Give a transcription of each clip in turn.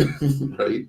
Right?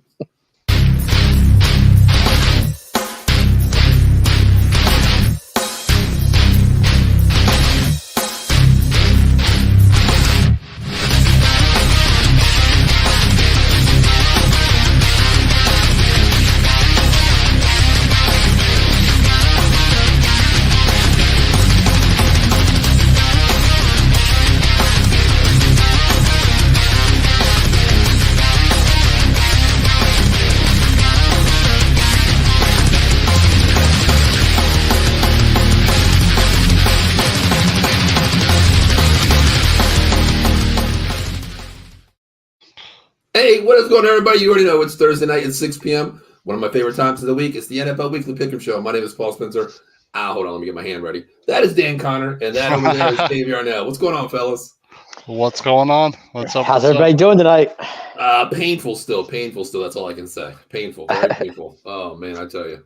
Hey, what is going on, everybody? You already know it's Thursday night at 6 p.m. One of my favorite times of the week. It's the NFL Weekly Pick'em Show. My name is Paul Spencer. Hold on, let me get my hand ready. That is Dan Connor, and that over there is Dave Yarnell. What's going on, fellas? What's going on? What's up? How's everybody doing tonight? Painful still. That's all I can say. Painful, very painful. Oh man, I tell you,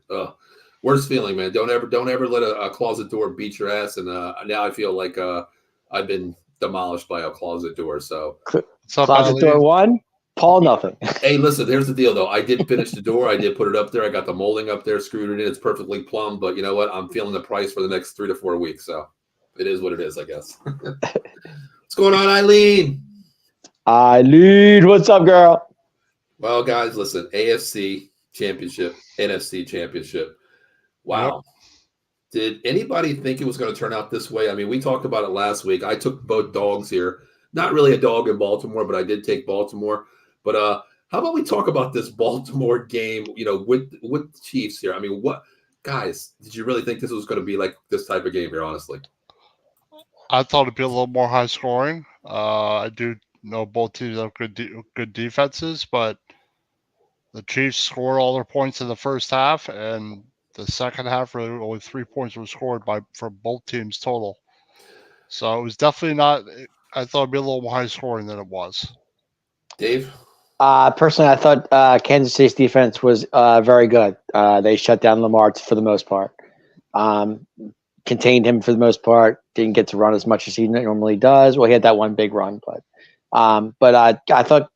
worst feeling, man. Don't ever let a closet door beat your ass. And now I feel like I've been demolished by a closet door. So closet door one. Paul, nothing. Hey, listen, here's the deal, though. I did finish the door. I did put it up there. I got the molding up there, screwed it in. It's perfectly plumb. But you know what? I'm feeling the price for the next 3 to 4 weeks. So it is what it is, I guess. What's going on, Eileen? Eileen, what's up, girl? Well, guys, listen. AFC Championship, NFC Championship. Wow. Yep. Did anybody think it was going to turn out this way? I mean, we talked about it last week. I took both dogs here. Not really a dog in Baltimore, but I did take Baltimore. But how about we talk about this Baltimore game, with the Chiefs here? I mean, what guys, did you really think this was going to be like this type of game here, honestly? I thought it'd be a little more high scoring. I do know both teams have good defenses, but the Chiefs scored all their points in the first half, and the second half, really only 3 points were scored from both teams total. So it was definitely not. I thought it'd be a little more high scoring than it was. Dave? Personally, I thought Kansas City's defense was very good. They shut down Lamar for the most part. Contained him for the most part. Didn't get to run as much as he normally does. Well, he had that one big run, but I thought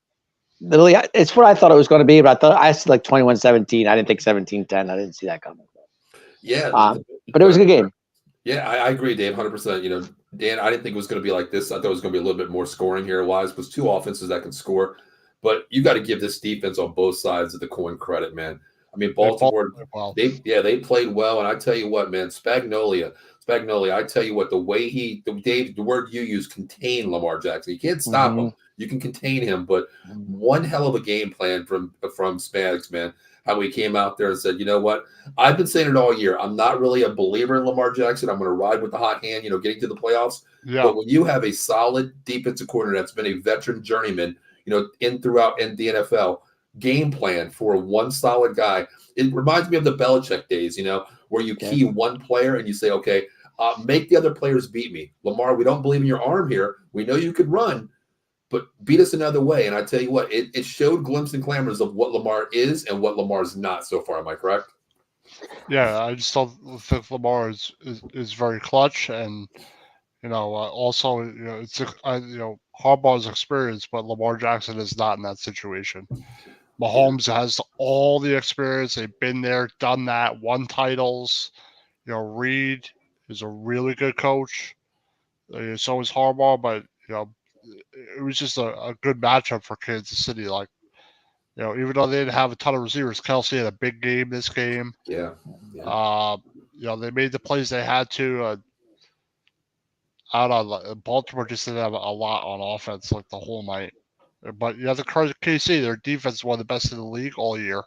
literally it's what I thought it was going to be. But I said like 21-17. I didn't think 17-10. I didn't see that coming. Yeah, but it was a good game. Yeah, I agree, Dave, 100%. Dan, I didn't think it was going to be like this. I thought it was going to be a little bit more scoring here wise. It was two offenses that can score. But you got to give this defense on both sides of the coin credit, man. I mean, Baltimore, they played well. And I tell you what, man, Spagnuolo, I tell you what, the word you use, contain Lamar Jackson. You can't stop him. You can contain him. But one hell of a game plan from Spags, man. How he came out there and said, you know what? I've been saying it all year. I'm not really a believer in Lamar Jackson. I'm going to ride with the hot hand, getting to the playoffs. Yeah. But when you have a solid defensive coordinator that's been a veteran journeyman, throughout the NFL, game plan for one solid guy, it reminds me of the Belichick days, where you key one player and you say, okay, make the other players beat me. Lamar, we don't believe in your arm here. We know you could run, but beat us another way. And I tell you what, it showed glimpses and glamours of what Lamar is and what Lamar's not so far. Am I correct? Yeah, I just think Lamar is very clutch, and also it's Harbaugh's experience, but Lamar Jackson is not in that situation. Mahomes has all the experience. They've been there, done that, won titles. Reed is a really good coach. So is Harbaugh, but it was just a good matchup for Kansas City. Like, even though they didn't have a ton of receivers, Kelsey had a big game this game. Yeah. They made the plays they had to. I don't know. Baltimore just didn't have a lot on offense like the whole night. But the KC, their defense is one of the best in the league all year.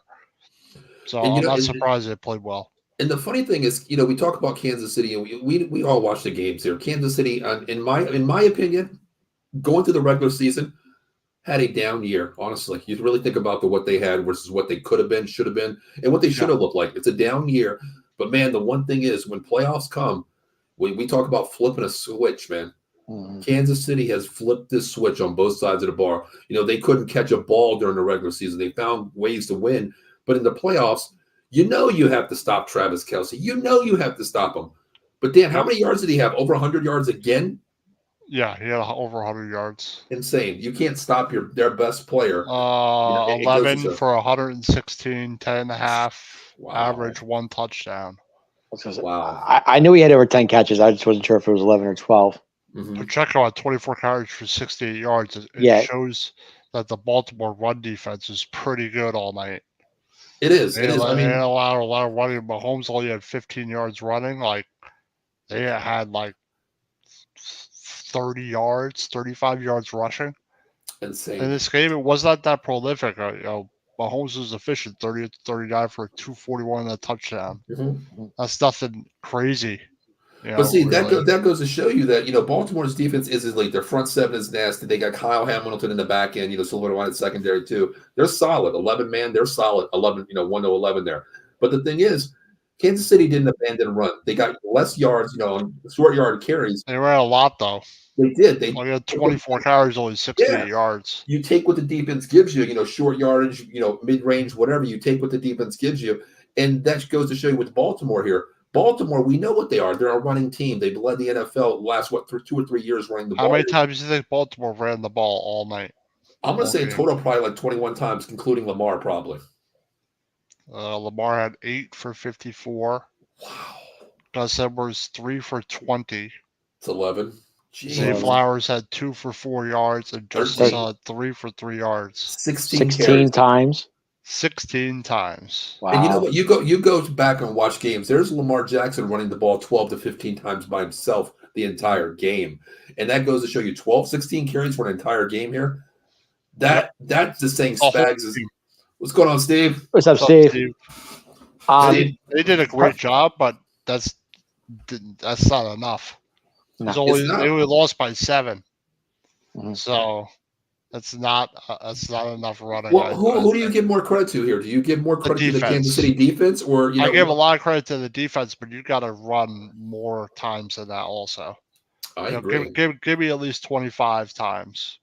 So I'm not surprised they played well. And the funny thing is, we talk about Kansas City, and we all watch the games here. Kansas City, in my opinion, going through the regular season, had a down year, honestly. You really think about what they had versus what they could have been, should have been, and what they should have looked like. It's a down year. But, man, the one thing is, when playoffs come, when we talk about flipping a switch, man, Kansas City has flipped this switch on both sides of the bar. They couldn't catch a ball during the regular season. They found ways to win. But in the playoffs, you have to stop Travis Kelce. You have to stop him. But, Dan, how many yards did he have? Over 100 yards again? Yeah, he had over 100 yards. Insane. You can't stop their best player. You know, it goes to 11 show. for 116, 10.5, Wow. average 1 touchdown. Wow. I knew he had over 10 catches. I just wasn't sure if it was 11 or 12. Mhm. Pacheco had 24 carries for 68 yards. It Yeah. shows that the Baltimore run defense is pretty good all night. It is. They It is. I mean, allowed a lot of running. Mahomes only had 15 yards running. Like they had like 30 yards, 35 yards rushing. In insane. this game, it was not that prolific. Mahomes was efficient, 30 to 39 for 241 and a touchdown. Mhm. That's nothing crazy. But see, really. that goes to show you that, Baltimore's defense is elite. Their front seven is nasty. They got Kyle Hamilton in the back end, Silverline at secondary too. They're solid. 11 man, they're solid. 11, 1 to 11 there. But the thing is, Kansas City didn't abandon run. They got less yards, on short yard carries. They ran a lot though. They did. They had 24 carries, only 68 yards. You take what the defense gives you, short yardage, mid range, whatever. You take what the defense gives you, and that goes to show you with Baltimore here. Baltimore, we know what they are. They're a running team. They've led the NFL last 2 or 3 years running the ball. How many times do you think Baltimore ran the ball all night? I'm going to say in total probably like 21 times, including Lamar probably. Lamar had 8 for 54. Wow. Gus Edwards 3 for 20. It's 11. Zay Flowers had 2 for 4 yards, and Justice had 3 for 3 yards. 16 times. 16 times. Wow. And you know what? You go back and watch games. There's Lamar Jackson running the ball 12 to 15 times by himself the entire game. And that goes to show you 16 carries for an entire game here. That's just saying Spags is. What's going on, Steve? What's up, Steve? They did a great job, but that's not enough. No, they only lost by 7. Mm-hmm. So that's not enough running. Well, who do you give more credit to here? Do you give more credit to the Kansas City defense, or I give a lot of credit to the defense, but you got to run more times than that also. I agree. Give me at least 25 times.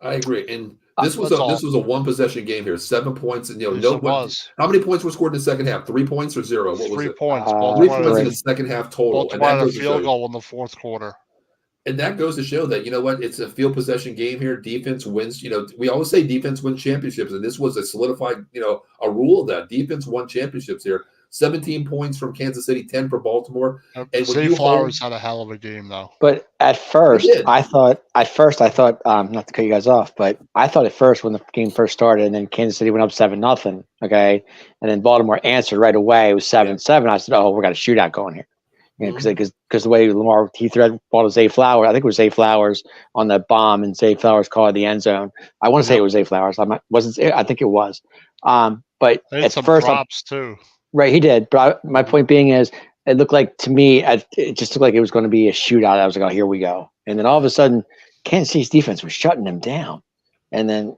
I agree. And this was a one possession game here. 7 points, and how many points were scored in the second half? 3 points or 0? What was 3 it? points. 3 points in the second half total. And that goes a field goal in the fourth quarter. And that goes to show that, it's a field possession game here. Defense wins. We always say defense wins championships, and this was a solidified, a rule of that. Defense won championships here. 17 points from Kansas City, 10 for Baltimore. And Zay Flowers had a hell of a game, though. But at first, I thought, not to cut you guys off, but I thought at first when the game first started, and then Kansas City went up 7-0, okay, and then Baltimore answered right away. It was 7-7. I said, "Oh, we got a shootout going here." Because the way Lamar threw the ball to Zay Flowers, I think it was Zay Flowers on the bomb, and Zay Flowers caught the end zone. I want to say it was Zay Flowers. I think it was. But at first, drops too. Right, he did. But my point being is, it looked like to me, it just looked like it was going to be a shootout. I was like, "Oh, here we go!" And then all of a sudden, Kansas City's defense was shutting them down. And then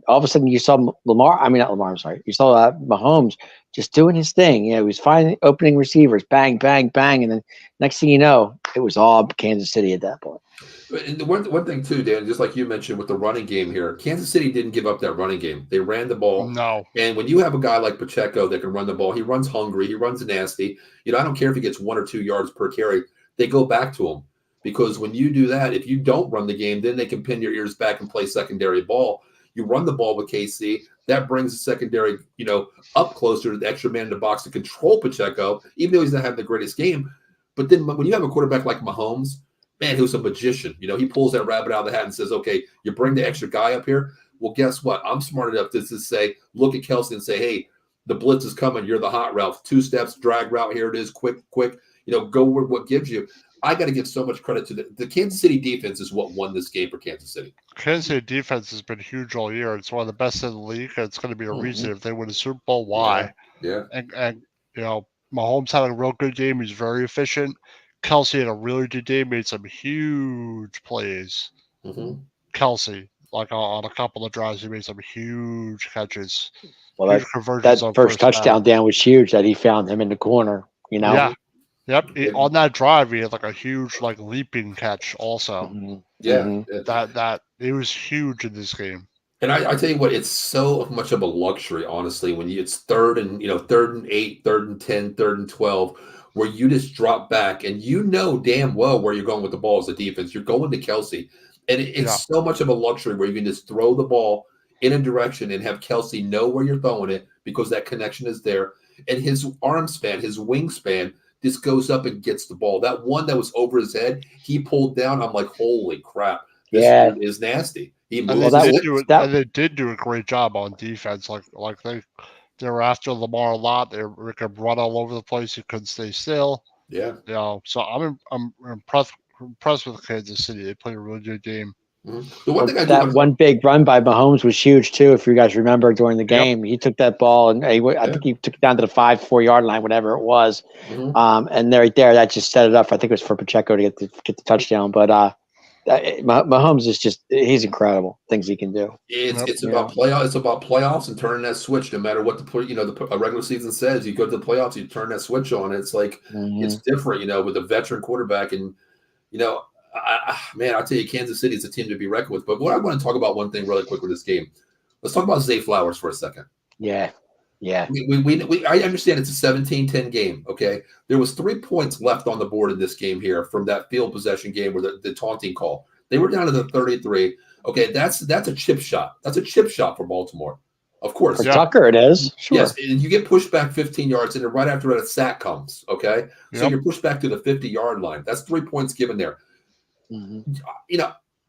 all of a sudden, you saw Lamar. I mean, not Lamar. I'm sorry. You saw Mahomes just doing his thing. He was finding opening receivers, bang, bang, bang, and then next thing you know, it was all Kansas City at that point. And the one thing too, Dan, just like you mentioned with the running game here, Kansas City didn't give up that running game. They ran the ball. No. And when you have a guy like Pacheco that can run the ball, he runs hungry, he runs nasty. I don't care if he gets 1 or 2 yards per carry. They go back to him. Because when you do that, if you don't run the game, then they can pin your ears back and play secondary ball. You run the ball with KC, that brings the secondary, up closer to the extra man in the box to control Pacheco, even though he's not having the greatest game. But then when you have a quarterback like Mahomes, man, who's a magician, he pulls that rabbit out of the hat and says, "Okay, you bring the extra guy up here. Well, guess what? I'm smart enough to say, look at Kelsey and say, hey, the blitz is coming. You're the hot route. 2 steps, drag route. Here it is. Quick. Go where what gives you." I got to give so much credit to the Kansas City defense is what won this game for Kansas City. Kansas City defense has been huge all year. It's one of the best in the league. It's going to be a reason if they win the Super Bowl. Why? Yeah. And Mahomes had a real good game. He's very efficient. Kelsey had a really good game. Made some huge plays. Mm-hmm. Kelsey, like on a couple of drives, he made some huge catches. Well, that first touchdown down was huge. That he found him in the corner. Yeah. Yep. On that drive, he had like a huge leaping catch also. Mm-hmm. Yeah. Mm-hmm. That it was huge in this game. And I tell you what, it's so much of a luxury, honestly, when it's 3rd and 8, 3rd and 10, 3rd and 12. where you just drop back and you know damn well where you're going with the ball as a defense. You're going to Kelsey. And it's so much of a luxury where you can just throw the ball in a direction and have Kelsey know where you're throwing it because that connection is there. And his arm span, his wingspan, just goes up and gets the ball. That one that was over his head, he pulled down. I'm like, holy crap. This dude is nasty. He moves. They did do a great job on defense. Like they were after Lamar a lot. They could run all over the place. He couldn't stay still. Yeah. You know, so I'm impressed with Kansas City. They played a really good game. The one thing one big run by Mahomes was huge too. If you guys remember during the game, he took that ball and I think he took it down to the 5-4 yard line, whatever it was. And right there, that just set it up. I think it was for Pacheco to get the touchdown. But Mahomes is he's incredible. Things he can do. It's about playoffs. It's about playoffs and turning that switch. No matter what the regular season says, you go to the playoffs, you turn that switch on. It's like it's different, with a veteran quarterback, and I'll tell you, Kansas City is a team to be reckoned with. But what I want to talk about one thing really quick with this game. Let's talk about Zay Flowers for a second. Yeah. I understand it's a 17-10 game. Okay, there was 3 points left on the board in this game here from that field possession game where the taunting call. They were down to the 33. Okay, that's a chip shot. That's a chip shot for Baltimore. Of course, for Tucker it is. Sure. Yes, and you get pushed back 15 yards, and then right after that, a sack comes. Okay, so you're pushed back to the 50-yard line. That's 3 points given there.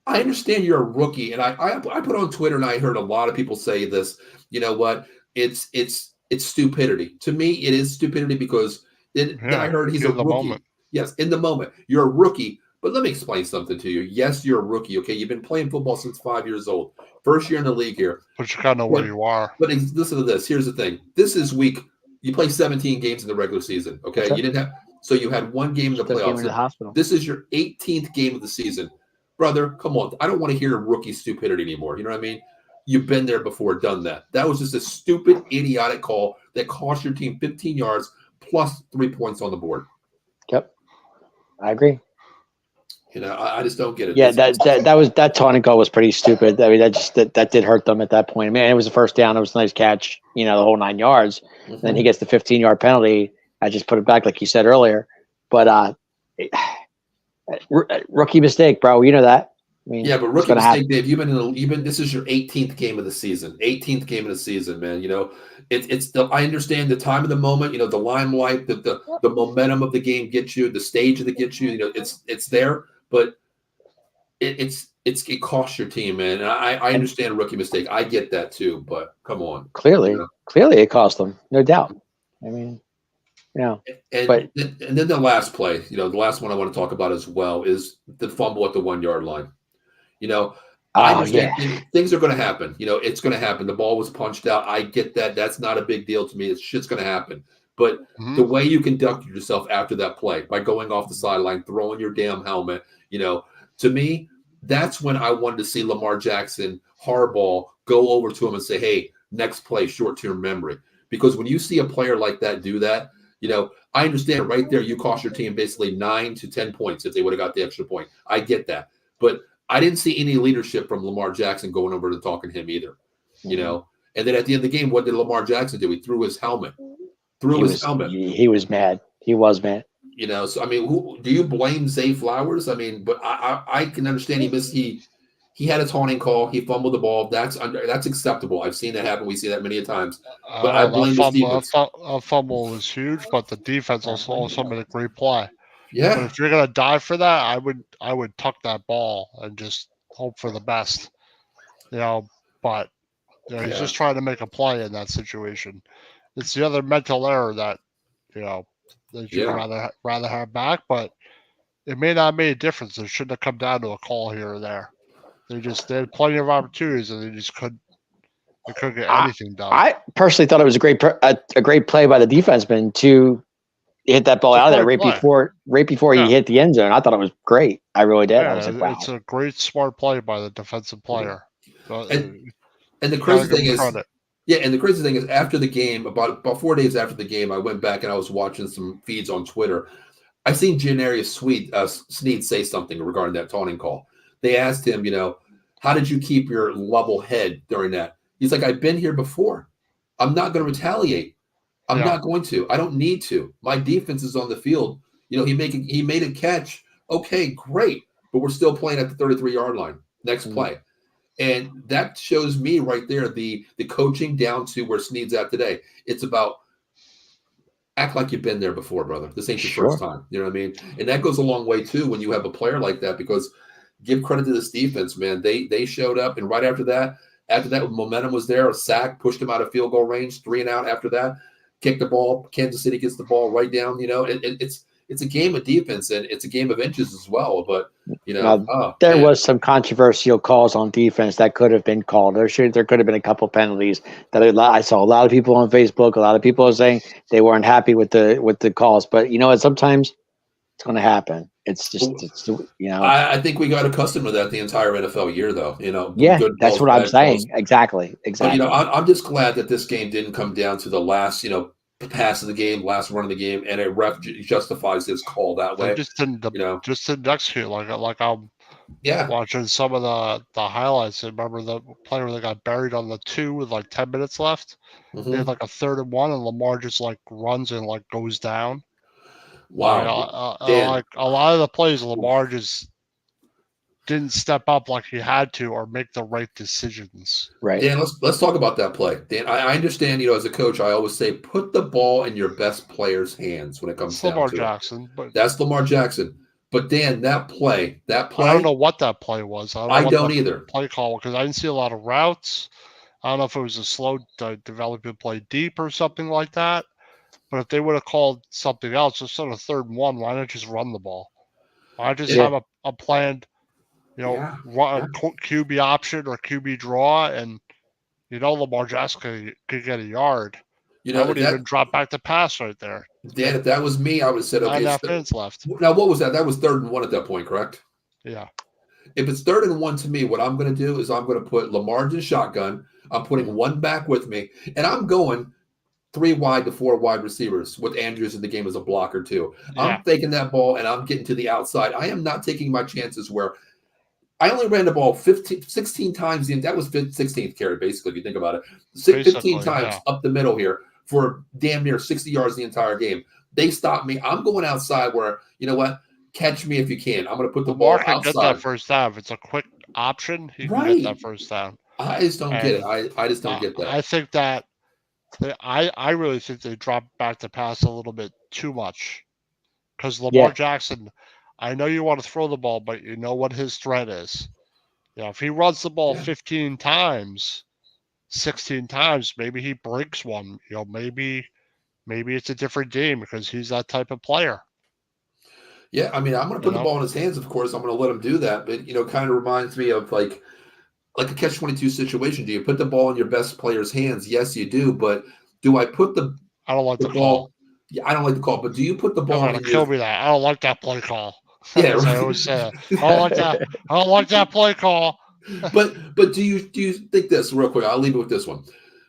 I understand you're a rookie, and I put on Twitter, and I heard a lot of people say this. You know what? It's stupidity. To me, it is stupidity because I heard he's a rookie. Moment. Yes, in the moment. You're a rookie, but let me explain something to you. Yes, you're a rookie, okay? You've been playing football since 5 years old. First year in the league here. But you kind of know where you are. But listen to this. Here's the thing. This is you play 17 games in the regular season, okay? Sure. You didn't have – so you had one game in the playoffs. In the hospital. This is your 18th game of the season. Brother, come on. I don't want to hear rookie stupidity anymore. You know what I mean? You've been there before, done that. That was just a stupid, idiotic call that cost your team 15 yards plus 3 points on the board. Yep. I agree. I just don't get it. Yeah, that taunting call was pretty stupid. I mean, that did hurt them at that point. Man, it was a first down. It was a nice catch, the whole 9 yards. Mm-hmm. Then he gets the 15-yard penalty. I just put it back like you said earlier. But rookie mistake, bro. You know that. I mean, yeah, but rookie mistake, Dave. This is your 18th game of the season. 18th game of the season, man. I understand the time of the moment. The limelight, the momentum of the game gets you. The stage of the gets you. It's there, but it costs your team, man. And I understand a rookie mistake. I get that too, but come on. Clearly it cost them, no doubt. I mean. Yeah, and then the last play, the last one I want to talk about as well is the fumble at the 1 yard line. I understand things are going to happen. It's going to happen. The ball was punched out. I get that. That's not a big deal to me. Shit's going to happen. But the way you conducted yourself after that play by going off the sideline, throwing your damn helmet, to me, that's when I wanted to see Lamar Jackson, Harbaugh, go over to him and say, hey, next play, short-term memory. Because when you see a player like that do that, I understand right there you cost your team basically 9 to 10 points if they would have got the extra point. I get that. But I didn't see any leadership from Lamar Jackson going over to talking to him either. And then at the end of the game, what did Lamar Jackson do? He threw his helmet. He was mad. He was mad. So I mean, do you blame Zay Flowers? I mean, but I can understand he had a taunting call. He fumbled the ball. That's acceptable. I've seen that happen. We see that many times. But I blame the defense. A fumble was huge, but the defense also made a great play. Yeah. But if you're gonna die for that, I would tuck that ball and just hope for the best. But he's just trying to make a play in that situation. It's the other mental error that you'd rather have back, but it may not make a difference. It shouldn't have come down to a call here or there. They had plenty of opportunities, and they just couldn't get anything done. I personally thought it was a great play by the defenseman to hit that ball out of there right before he hit the end zone. I thought it was great. I really did. Yeah, I was like, wow. It's a great, smart play by the defensive player. And the crazy thing is, and the crazy thing is, after the game, about 4 days after the game, I went back and I was watching some feeds on Twitter. I seen Janarius Sneed say something regarding that taunting call. They asked him, how did you keep your level head during that? He's like, I've been here before. I'm not going to retaliate. I'm Yeah. not going to. I don't need to. My defense is on the field. He made a catch. Okay, great. But we're still playing at the 33-yard line. Next play. And that shows me right there the coaching down to where Snead's at today. It's about act like you've been there before, brother. This ain't your first time. You know what I mean? And that goes a long way too when you have a player like that, because give credit to this defense, man. They showed up, and right after that, momentum was there. A sack pushed him out of field goal range, 3 and out after that. Kick the ball. Kansas City gets the ball right down. It's a game of defense, and it's a game of inches as well. But there was some controversial calls on defense that could have been called. There could have been a couple penalties that I saw a lot of people on Facebook. A lot of people are saying they weren't happy with the calls. But sometimes it's going to happen. It's just I think we got accustomed to that the entire NFL year, though. Yeah, that's what I'm saying. Exactly. But I'm just glad that this game didn't come down to the last pass of the game, last run of the game, and a ref justifies his call that way. Just didn't execute like I'm watching some of the highlights. I remember the play where they got buried on the 2 with like 10 minutes left. They had like a 3rd and 1, and Lamar just like runs and like goes down. Wow. Like a lot of the plays, Lamar just didn't step up like he had to or make the right decisions. Right. Dan, let's talk about that play. Dan, I understand, as a coach, I always say put the ball in your best player's hands when it comes down to Lamar Jackson. But that's Lamar Jackson. But Dan, that play. I don't know what that play was. I don't either. Play call, because I didn't see a lot of routes. I don't know if it was a slow developing play deep or something like that. But if they would have called something else instead of 3rd and 1, why not just run the ball? Why not just have a planned, QB option or QB draw, and Lamar Jackson could get a yard. I would even drop back to pass right there. Dan, if that was me, I would have said, okay. 9.5 minutes left. Now, what was that? That was 3rd and 1 at that point, correct? Yeah. If it's 3rd and 1 to me, what I'm going to do is I'm going to put Lamar in shotgun. I'm putting one back with me, and I'm going 3 wide to 4 wide receivers with Andrews in the game as a blocker too. Yeah. I'm taking that ball and I'm getting to the outside. I am not taking my chances where I only ran the ball 16 times. That was 16th carry, basically, if you think about it. 15 times up the middle here for damn near 60 yards the entire game. They stopped me. I'm going outside where, catch me if you can. I'm going to put the ball outside. Get that first down. If it's a quick option, he can get that first down. I just don't get it. I just don't get that. I think that I really think they dropped back to pass a little bit too much, because Lamar Jackson, I know you want to throw the ball, but you know what his threat is. If he runs the ball 15 times, 16 times, maybe he breaks one. Maybe it's a different game because he's that type of player. Yeah, I mean, I'm going to put the ball in his hands, of course. I'm going to let him do that. But, kind of reminds me of like a catch-22 situation. Do you put the ball in your best player's hands? Yes, you do. But do I put I don't like the ball. Yeah, I don't like the call. But do you put the ball in kill me that. I don't like that play call. Yeah, right. I always say I don't like that. I don't like that play call. but do you think this real quick? I'll leave it with this one.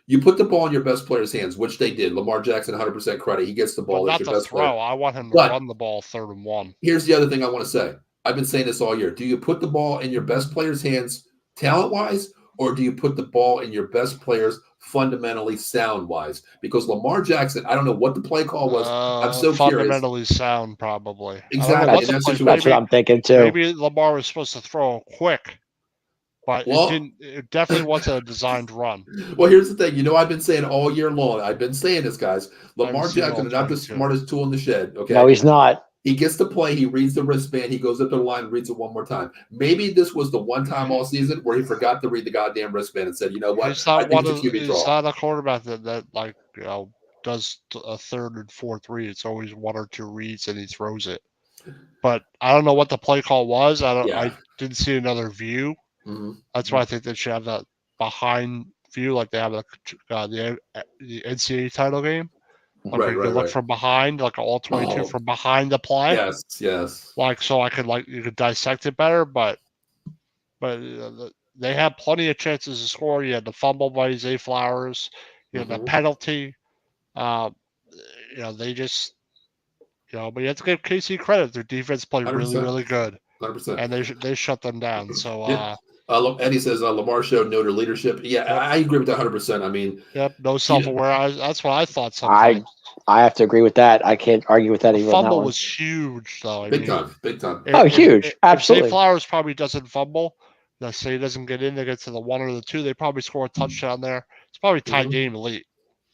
You put the ball in your best player's hands, which they did. Lamar Jackson, 100% credit. He gets the ball. But not your best throw. player. I want him to run the ball 3rd and 1. Here's the other thing I want to say. I've been saying this all year. Do you put the ball in your best player's hands talent-wise, or do you put the ball in your best players fundamentally sound-wise? Because Lamar Jackson, I don't know what the play call was. I'm so fundamentally curious. sound, probably. Exactly. That's what I'm thinking, too. Maybe Lamar was supposed to throw quick. But it definitely wasn't a designed run. Well, here's the thing. I've been saying all year long. I've been saying this, guys. Lamar Jackson is not the smartest tool in the shed. Okay. No, he's not. He gets the play. He reads the wristband. He goes up to the line and reads it one more time. Maybe this was the one time all season where he forgot to read the goddamn wristband and said, "You know what? He's not a quarterback that does a 3rd and 4th read. It's always 1 or 2 reads and he throws it. But I don't know what the play call was. I didn't see another view. Mm-hmm. That's why I think they should have that behind view, like they have the NCAA title game. Like you look from behind, like all 22 from behind the play. Yes. So I could you could dissect it better, but they had plenty of chances to score. You had the fumble by Zay Flowers. You had the penalty. They just, but you have to give KC credit. Their defense played 100%. really, really good. 100%. And they shut them down. So Eddie says Lamar showed no leadership. Yeah, Yep. I agree with that 100%. I mean, Yep, no self-aware. That's what I thought I sometimes. I have to agree with that. I can't argue with that The even on that fumble one. was huge, though. I big mean, time, big time. Oh, huge. If Zay Absolutely. Flowers probably doesn't fumble, let's say he doesn't get in, they get to the 1 or the 2, they probably score a touchdown there. It's probably tie Mhm. game late.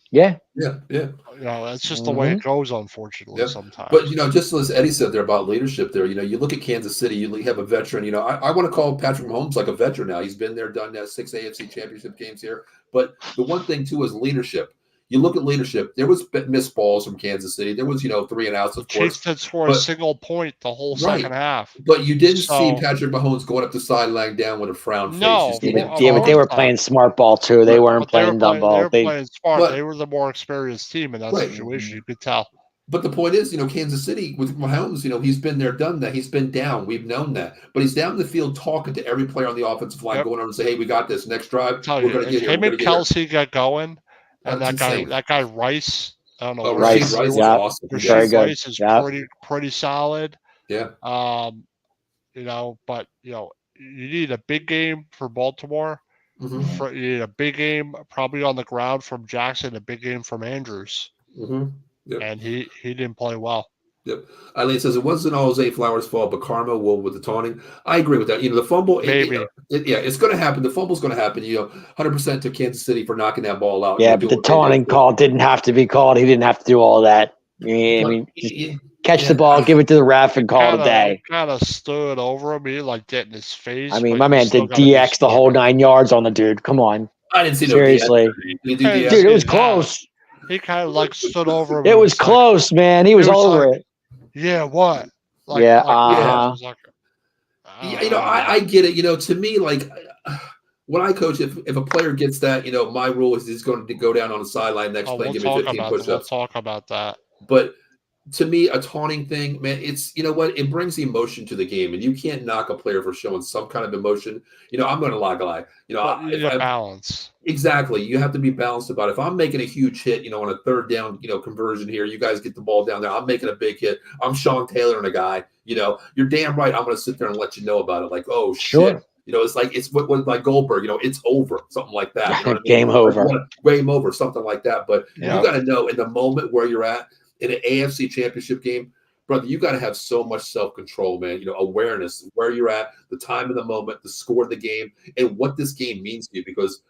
Yeah. Yeah, yeah. You know, that's just the way it goes, unfortunately, Yeah. sometimes. But just as Eddie said there about leadership, there, you look at Kansas City, you have a veteran. I want to call Patrick Mahomes like a veteran now. He's been there, done that, 6 AFC Championship games here. But the one thing too is leadership. You look at leadership. There was missed balls from Kansas City. There was 3 and outs, The of course. Chiefs didn't score a But single point the whole Right. second half. but you didn't see So- Patrick Mahomes going up the sideline down with a frown face. No, You see Yeah, him but, but they were not. playing smart ball too. They Right. weren't But they were playing dumb They ball. were playing smart. But- They were the more experienced team in that Right. situation. You could tell. But the point is, Kansas City with Mahomes, he's been there, done that. He's been down. We've known that. But he's down the field talking to every player on the offensive line, Yep. going on and say, "Hey, we got this. Next drive, Tell we're you, going to if get here. him We're and going to get here." Kelsey get going, and That's insane. that guy Rice, I don't know. Oh, what Rice, his Rashid Rice name is yeah. awesome. was. Yeah. Very Rashid good. Rice is Yeah. pretty solid. Yeah. But you need a big game for Baltimore. Mhm. You need a big game probably on the ground from Jackson, a big game from Andrews, Mhm. Yep. and he didn't play well. Yep. Eileen says it wasn't all Zay Flowers' fault, but karma will with the taunting. I agree with that. The fumble, Maybe. it's going to happen. The fumble's going to happen. 100% to Kansas City for knocking that ball out. Yeah, but the taunting call didn't have to be called. He didn't have to do all that. I mean, just catch the ball, give it to the ref, and call it a day. Kind of stood over him, he like get in his face. I mean, but my you man still did gotta be DX the whole smart. 9 yards on the dude. Come on. I didn't see no Seriously. DX. Did he do Hey, DX? Dude, it was Yeah. close. He kind of like stood over him. It and was like, close, man. He was it was all over like- it. yeah, what? Yeah, yeah, uh-huh. it was like, I get it. To me, like when I coach, if a player gets that, my rule is he's going to go down on the sideline next play, we'll give me talk 15 about that. We'll push-ups. talk about that. But to me, a taunting thing, man, it's it brings emotion to the game, and you can't knock a player for showing some kind of emotion. I'm going to lie. But you need a balance. Exactly. You have to be balanced about it. If I'm making a huge hit, on a third down, conversion here, you guys get the ball down there. I'm making a big hit. I'm Sean Taylor and a guy, you're damn right. I'm going to sit there and let you know about it. Like, oh, Sure. shit. It's like, it's what like Goldberg, it's over, something like that. You know what I mean? Game over. Game over, something like that. But Yeah. you got to know in the moment where you're at in an AFC championship game, brother, you got to have so much self-control, man. Awareness, where you're at, the time of the moment, the score of the game, and what this game means to you. Because,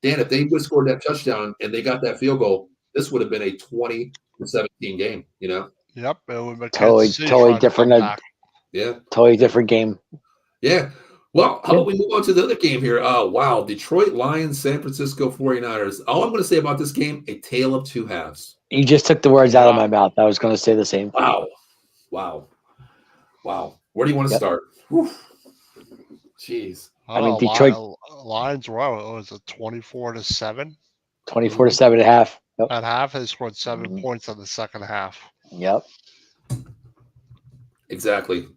Dan, if they would have scored that touchdown and they got that field goal, this would have been a 20-17 game, Yep. It would be Totally different. Yeah. Totally different game. Yeah. Well, how about we move on to the other game here? Wow. Detroit Lions, San Francisco 49ers. All I'm going to say about this game, a tale of two halves. You just took the words out of my mouth. I was going to say the same thing. Wow. Where do you want to start? Whew. Jeez. I mean, Detroit Lions were out. Was it 24-7? 24-7 at half. Yep. At half, they scored 7 points in the second half. Yep. Exactly.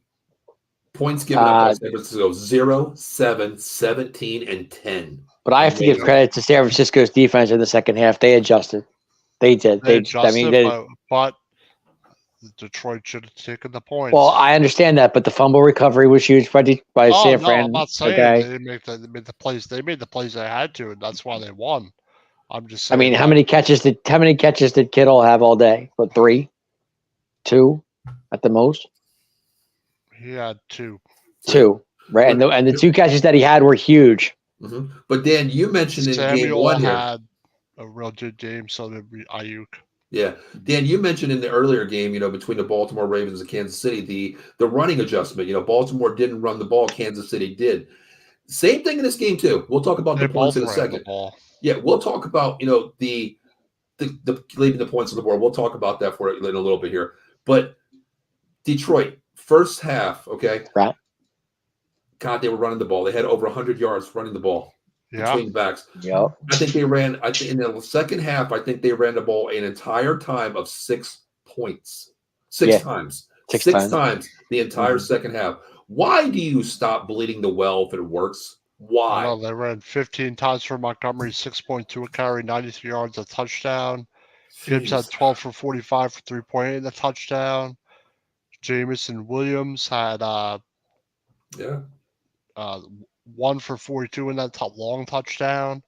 Points given up by San Francisco 0, 7, 17, and 10. But I have to give credit to San Francisco's defense in the second half. They adjusted. They did. They adjusted, but Detroit should have taken the points. Well, I understand that, but the fumble recovery was huge by San Fran. I'm not saying okay? they made the plays. They made the plays they had to, and that's why they won. I'm just saying. I mean, how many catches did Kittle have all day? What, 3? 2 at the most? He had 2. 2, right? And the 2 catches that he had were huge. Mm-hmm. But Dan, you mentioned in game one here. had a real good game, so did Ayuk. Yeah, Dan, you mentioned in the earlier game, between the Baltimore Ravens and Kansas City, the running adjustment. Baltimore didn't run the ball, Kansas City did. Same thing in this game too. We'll talk about the points in a second. Yeah, we'll talk about the leaving the points on the board. We'll talk about that for in a little bit here. But Detroit, first half, okay. Right. God, they were running the ball. They had over 100 yards running the ball. Between backs. Yep. I think in the second half, I think they ran the ball an entire time of 6 points. Six times. Six times the entire second half. Why do you stop bleeding the well if it works? Why? Well, they ran 15 times for Montgomery, 6.2 a carry, 93 yards, a touchdown. Gibbs had 12 for 45 for 3.8 and a touchdown. Jameson Williams had 1 for 42 in that long touchdown.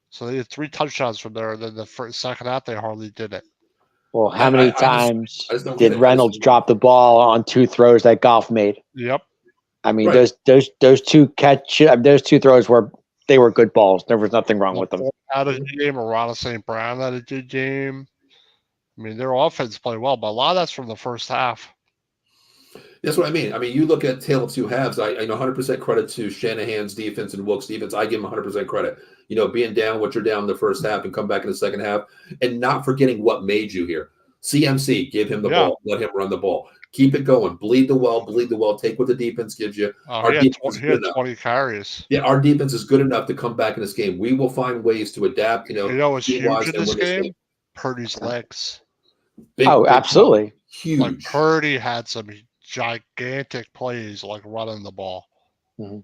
So they had 3 touchdowns from there. Then the second half, they hardly did it. Well, how many times I just don't did get it. Reynolds drop the ball on 2 throws that Goff made? Yep. I mean, Right. those 2 those 2 throws were good balls. There was nothing wrong with them. Had a good game. Arana St. Brown had a good game. I mean, their offense played well, but a lot of that's from the first half. That's what I mean. I mean, you look at Tale of Two Halves. I 100% credit to Shanahan's defense and Wilkes' defense. I give him 100% credit. Being down what you're down in the first half and come back in the second half, and not forgetting what made you here. CMC, give him the ball, let him run the ball, keep it going, bleed the well, take what the defense gives you. He had 20 carries. Yeah, our defense is good enough to come back in this game. We will find ways to adapt. What's huge in this game? Purdy's legs. Absolutely huge. Like Purdy had some gigantic plays, like running the ball. Mm-hmm.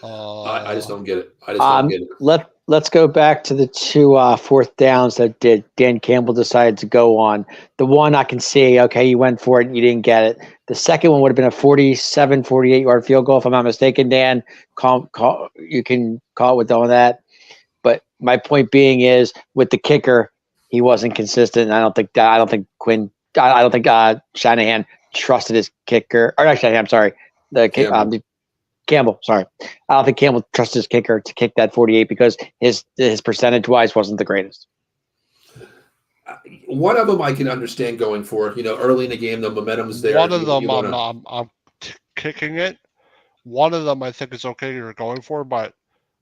I just don't get it. I just don't get it. Let's go back to the 2 fourth downs that Dan Campbell decided to go on. The one I can see, okay, you went for it and you didn't get it. The second one would have been a 47, 48-yard field goal, if I'm not mistaken, Dan. You can call it with all of that. But my point being is, with the kicker, he wasn't consistent. And I don't think Shanahan trusted his kicker. Or actually, I'm sorry, Campbell. Sorry, I don't think Campbell trusted his kicker to kick that 48 because his percentage wise wasn't the greatest. One of them I can understand going for. Early in the game, the momentum's there. One of them, I'm kicking it. One of them I think is okay. You're going for, but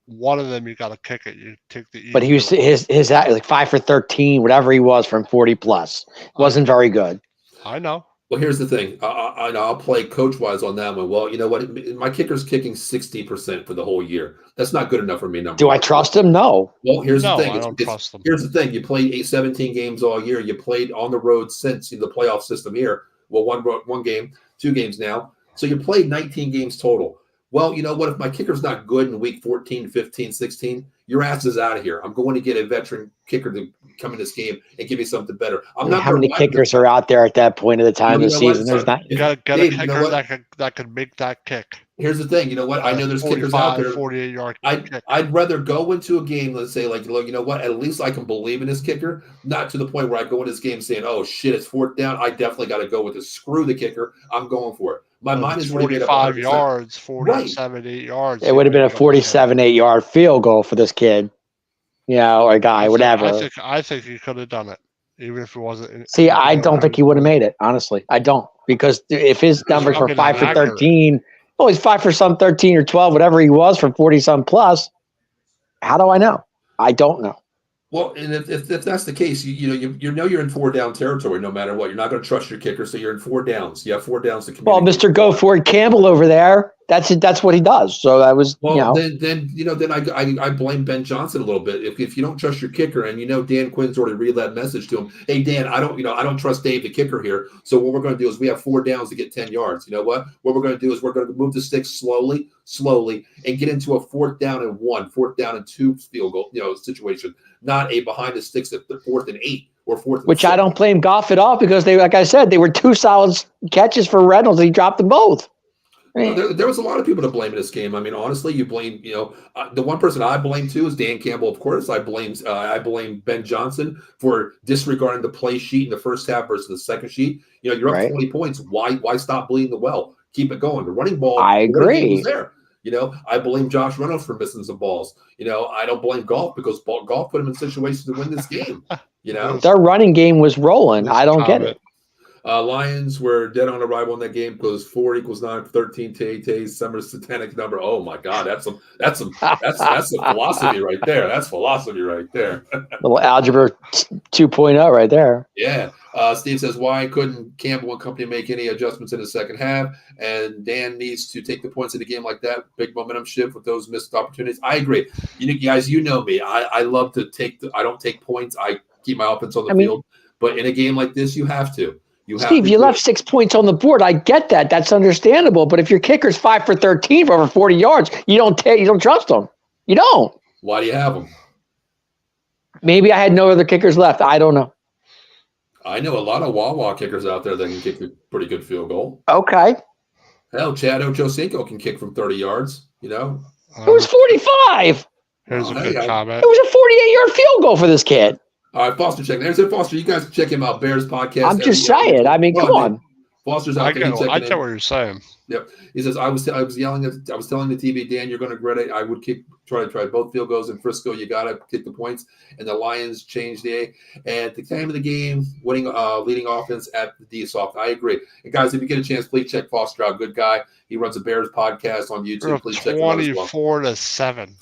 one of them you got to kick it. You take the. But he was his like 5 for 13, whatever he was from 40 plus, wasn't very good. I know. Well, here's the thing. I'll play coach-wise on that one. Well, you know what? My kicker's kicking 60% for the whole year. That's not good enough for me. Do I trust him? No. Well, here's the thing. I don't trust him. Here's the thing. You played 17 games all year. You played on the road since the playoff system here. Well, one game, 2 games now. So you played 19 games total. Well, you know what? If my kicker's not good in week 14, 15, 16, your ass is out of here. I'm going to get a veteran kicker to come in this game and give me something better. I'm not. How many kickers are out there at that point of the time of the season? There's not. You got a kicker that could make that kick. Here's the thing. You know what? I know there's kickers out there. 48-yard I'd rather go into a game, let's say, like, look, you know what? At least I can believe in this kicker. Not to the point where I go in this game saying, oh, shit, it's 4th down. I definitely got to go with it. Screw the kicker. I'm going for it. My mind is 45 yards, 47, 8 yards. It would have been a 47, 8-yard field goal for this kid. Or a guy, whatever. I think he could have done it, even if it wasn't. See, I don't think he would have made it, honestly. I don't. Because if his numbers were 5 for 13, he's 5 for some 13 or 12, whatever he was from 40-some plus, how do I know? I don't know. Well, and if that's the case, you're in 4-down territory no matter what. You're not going to trust your kicker, so you're in 4 downs. You have 4 downs to communicate. Well, Mr. Go For It Campbell over there, that's what he does. So that was, then I blame Ben Johnson a little bit. If you don't trust your kicker, and Dan Quinn's already read that message to him, hey Dan, I don't trust Dave the kicker here. So what we're going to do is we have 4 downs to get 10 yards. You know what? What we're going to do is we're going to move the sticks slowly, and get into a 4th down and 1, 4th down and 2 field goal, situation. Not a behind the sticks at the 4th and 8 or 4th and Which 6. I don't blame Goff at all because they, like I said, they were 2 solid catches for Reynolds. And he dropped them both. There was a lot of people to blame in this game. I mean, honestly, you blame, the one person I blame too is Dan Campbell, of course. I blame Ben Johnson for disregarding the play sheet in the first half versus the second sheet. You're up 20 points. Why stop bleeding the well? Keep it going. The running ball. I agree. Was there. I blame Josh Reynolds for missing some balls. I don't blame Goff because Goff put him in situations to win this game. Their running game was rolling. I don't get it. Lions were dead on arrival in that game because 4 equals 9, 13 Tay's summer satanic number. Oh my God, that's some philosophy right there. That's philosophy right there. Little algebra 2.0 right there. Yeah. Steve says, why couldn't Campbell and company make any adjustments in the second half? And Dan needs to take the points in the game like that. Big momentum shift with those missed opportunities. I agree. Guys, me. I love to I don't take points. I keep my offense on the field. But in a game like this, you have to. Steve, you left 6 points on the board. I get that. That's understandable. But if your kicker's 5 for 13 for over 40 yards, you don't trust them. You don't. Why do you have them? Maybe I had no other kickers left. I don't know. I know a lot of Wawa kickers out there that can kick a pretty good field goal. Okay. Hell, Chad Ochocinco can kick from 30 yards. You know, It was 45. Here's a Oh, good hey, comment. It was a 48-yard field goal for this kid. all right, Foster check. There's Foster. You guys check him out. Bears podcast. I'm just every- saying. I mean, come man. on. Foster's out I there. get, He's checking I in. get what you're saying. Yep. He says, I was telling the TV, Dan, you're going to regret it. I would try both field goals in Frisco. You got to kick the points. And the Lions changed at the time of the game, leading offense at the D-Soft. I agree. And guys, if you get a chance, please check Foster out. Good guy. He runs a Bears podcast on YouTube. Please check him out as well. 24-7.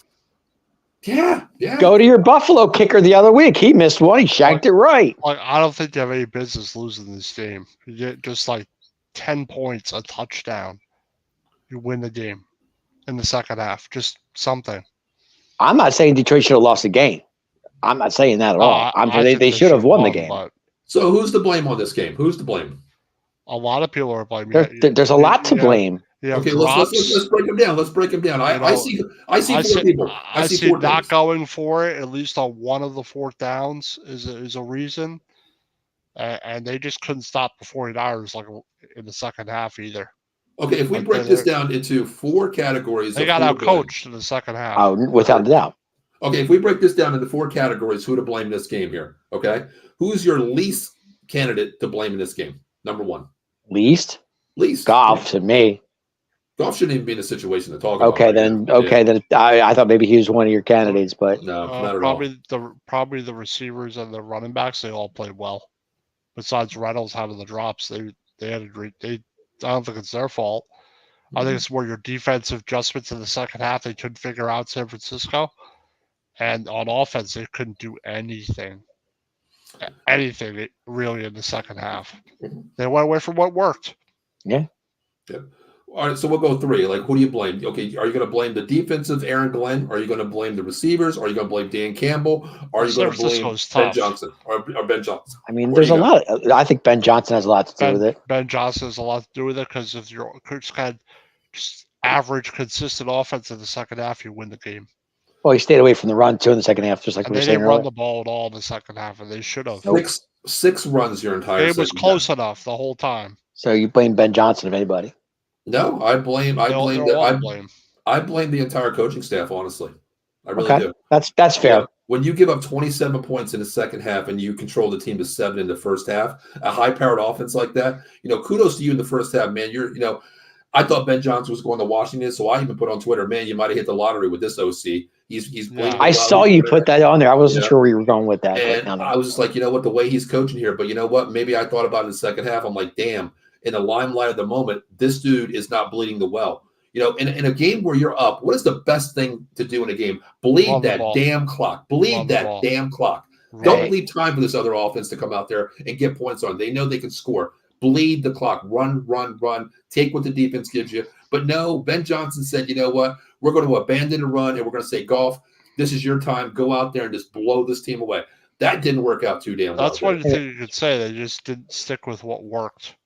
Yeah. Go to your Buffalo kicker the other week. He missed one. He shanked it right. Like, I don't think they have any business losing this game. You get just like 10 points, a touchdown. You win the game in the second half. Just something. I'm not saying Detroit should have lost the game. I'm not saying that at all. They should have won the game. But So who's to blame on this game? Who's to blame? a lot of people are blaming. There's a lot to blame. Yeah, Okay, let's break them down. Let's break them down. I see four people. I see four not things. going for it, at least on one of the fourth downs, is a reason. And they just couldn't stop the 49ers like in the second half either. Okay, if we Like, break this down into four categories, They of got who out to blame. coached in the second half. Without a doubt. Okay, if we break this down into four categories, who to blame in this game here? Okay, who's your least candidate to blame in this game? Number one, Least least Goff to me. Goff shouldn't even be in a situation to talk about. Okay, right then. now. Okay, then. I thought maybe he was one of your candidates, but No, not at all. Probably the receivers and the running backs, they all played well. Besides Reynolds having the drops, they had a great. I don't think it's their fault. I think it's more your defensive adjustments in the second half. They couldn't figure out San Francisco, and on offense they couldn't do anything really in the second half. They went away from what worked. All right, so we'll go three. Like, who do you blame? Okay, are you going to blame the defensive Aaron Glenn? Are you going to blame the receivers? Are you going to blame Dan Campbell? Are you going to blame Francisco's Ben tough. Johnson or Ben Johnson? I mean, Where there's do a you lot. I think Ben Johnson has a lot to do with it. Ben Johnson has a lot to do with it because if you're just kind of just average, consistent offense in the second half, you win the game. Well, he stayed away from the run too in the second half, just like And we were they saying didn't run earlier. the ball at all in the second half, and they should have. Nope. Six runs your entire. It was second close half. enough the whole time. So you blame Ben Johnson if anybody. No, I blame They're all to blame. I blame the entire coaching staff. Honestly, I really Okay. do. That's fair. Yeah. When you give up 27 points in the second half and you control the team to 7 in the first half, a high-powered offense like that, kudos to you in the first half, man. I thought Ben Johnson was going to Washington, so I even put on Twitter, man, you might have hit the lottery with this OC. He's playing. I saw you put that on there. I wasn't Yeah. sure where you were going with that. And but no. I was just like, you know what, the way he's coaching here, but you know what? Maybe I thought about it in the second half. I'm like, damn, in the limelight of the moment, this dude is not bleeding the well. In a game where you're up, what is the best thing to do in a game? Bleed Run the that ball. damn clock. Bleed Run the that ball. damn clock. Right. Don't leave time for this other offense to come out there and get points on. They know they can score. Bleed the clock. Run. Take what the defense gives you. But no, Ben Johnson said, you know what? We're going to abandon the run, and we're going to say, Goff, this is your time. Go out there and just blow this team away. That didn't work out too damn well. That's one thing you could say. They just didn't stick with what worked.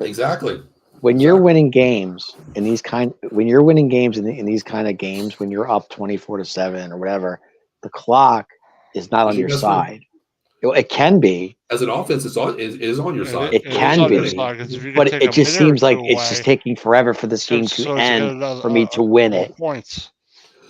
Exactly. When you're winning games in these kind of games, when you're up 24-7 or whatever, the clock is not on your side. It can be, As an offense, it is on your side. It can be, but it just seems like it's just taking forever for this game to end for me to win it. Points.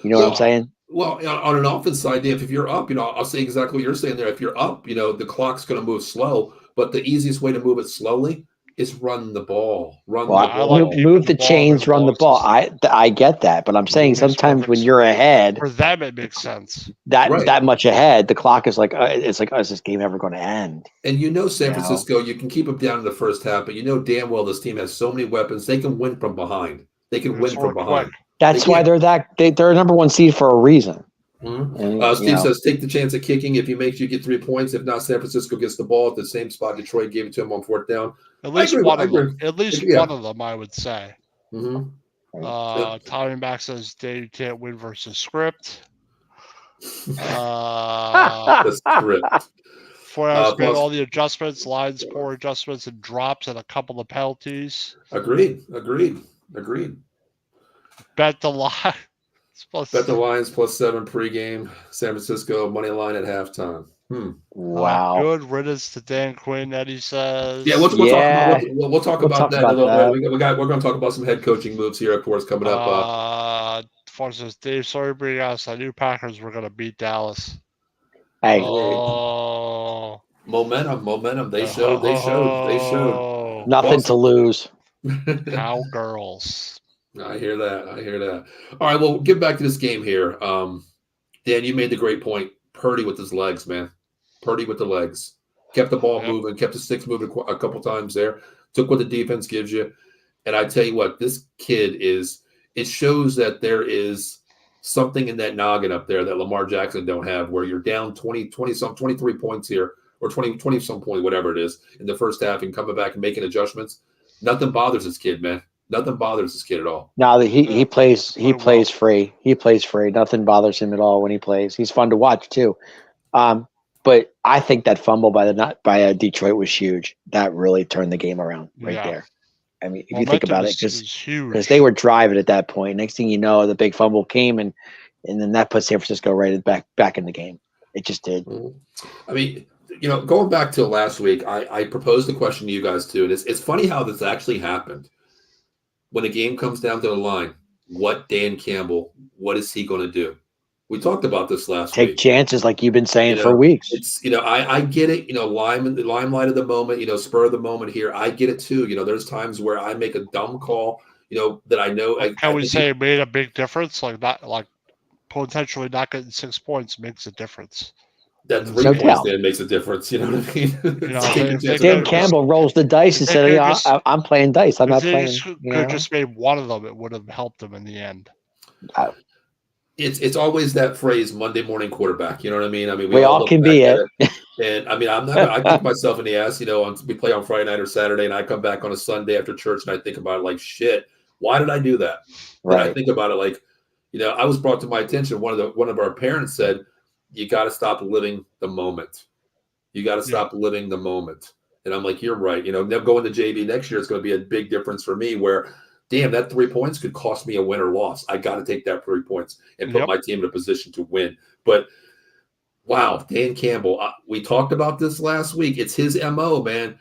You know what I'm saying? Well, on an offense side, if you're up, I'll say exactly what you're saying there. If you're up, the clock's going to move slow, but the easiest way to move it slowly is run the ball. Move the chains, run the ball. I get that, but I'm saying sometimes when you're ahead, for them it makes sense. That much ahead, the clock is like it's like, is this game ever going to end? And San Francisco, you can keep them down in the first half, but damn well this team has so many weapons. They can win from behind. They can win from behind. That's why they're a number one seed for a reason. Mm-hmm. Steve says, take the chance of kicking. If he makes you get 3 points, if not, San Francisco gets the ball at the same spot Detroit gave it to him on fourth down. At least one of them. At least one of them, I would say. Mm-hmm. Tommy Mack says Dave can't win versus script. The script. 49ers made all the adjustments, lines, poor adjustments, and drops, and a couple of penalties. Agreed. Bet the line. Bet the Lions +7 pregame. San Francisco money line at halftime. Wow. Good riddance to Dan Quinn, Eddie says. Yeah, Yeah. we'll talk We'll about talk that in a about little that. bit. We're going to talk about some head coaching moves here, of course, coming up. Far says Dave Sorry, us. I knew Packers were going to beat Dallas. Hey, Oh, Momentum. They showed. nothing to lose. Cowgirls. I hear that. All right, well, get back to this game here. Dan, you made the great point. Purdy with his legs, man. Purdy with the legs. Kept the ball moving, kept the sticks moving a couple times there. Took what the defense gives you. And I tell you what, this kid it shows that there is something in that noggin up there that Lamar Jackson don't have, where you're down 23 points here, or 20 some point, whatever it is, in the first half, and coming back and making adjustments. Nothing bothers this kid, man. Nothing bothers this kid at all. No, he plays free. He plays free. Nothing bothers him at all when he plays. He's fun to watch too. But I think that fumble by Detroit was huge. That really turned the game around there. I mean, if you think about it, because they were driving at that point. Next thing you know, the big fumble came, and then that put San Francisco right back in the game. It just did. I mean, going back to last week, I proposed the question to you guys too, and it's funny how this actually happened. When the game comes down to the line, what Dan Campbell, what is he going to do? We talked about this last week. Take chances, like you've been saying for weeks. It's I get it. The limelight of the moment. Spur of the moment here. I get it too. There's times where I make a dumb call. That I know. Can we say it made a big difference? Like potentially not getting 6 points makes a difference. That 3 points then makes a difference. You know what I mean? Dan Campbell rolls the dice and said, I'm playing dice. I'm not playing. Could just made one of them. It would have helped them in the end. It's always that phrase, Monday morning quarterback. You know what I mean? I mean, we all can be it. And I mean, I kick myself in the ass. We play on Friday night or Saturday, and I come back on a Sunday after church, and I think about it like, shit, why did I do that? Right. And I think about it like, I was brought to my attention. One of our parents said, you got to stop living the moment. You got to stop living the moment. And I'm like, you're right. Going to JV next year is going to be a big difference for me where, damn, that 3 points could cost me a win or loss. I got to take that 3 points and put my team in a position to win. But, wow, Dan Campbell, we talked about this last week. It's his MO, man.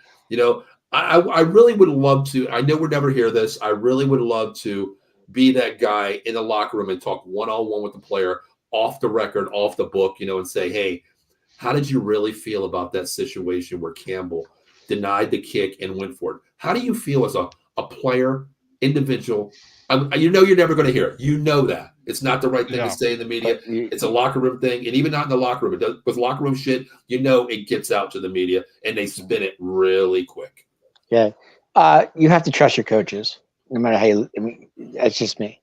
I really would love to. I know we'll never hear this. I really would love to be that guy in the locker room and talk one-on-one with the player, off the record, off the book, and say, hey, how did you really feel about that situation where Campbell denied the kick and went for it? How do you feel as a player, individual? You're never going to hear it. You know that. It's not the right thing to say in the media. It's a locker room thing. And even not in the locker room. With locker room shit, it gets out to the media, and they spin it really quick. Yeah. You have to trust your coaches, no matter how that's just me.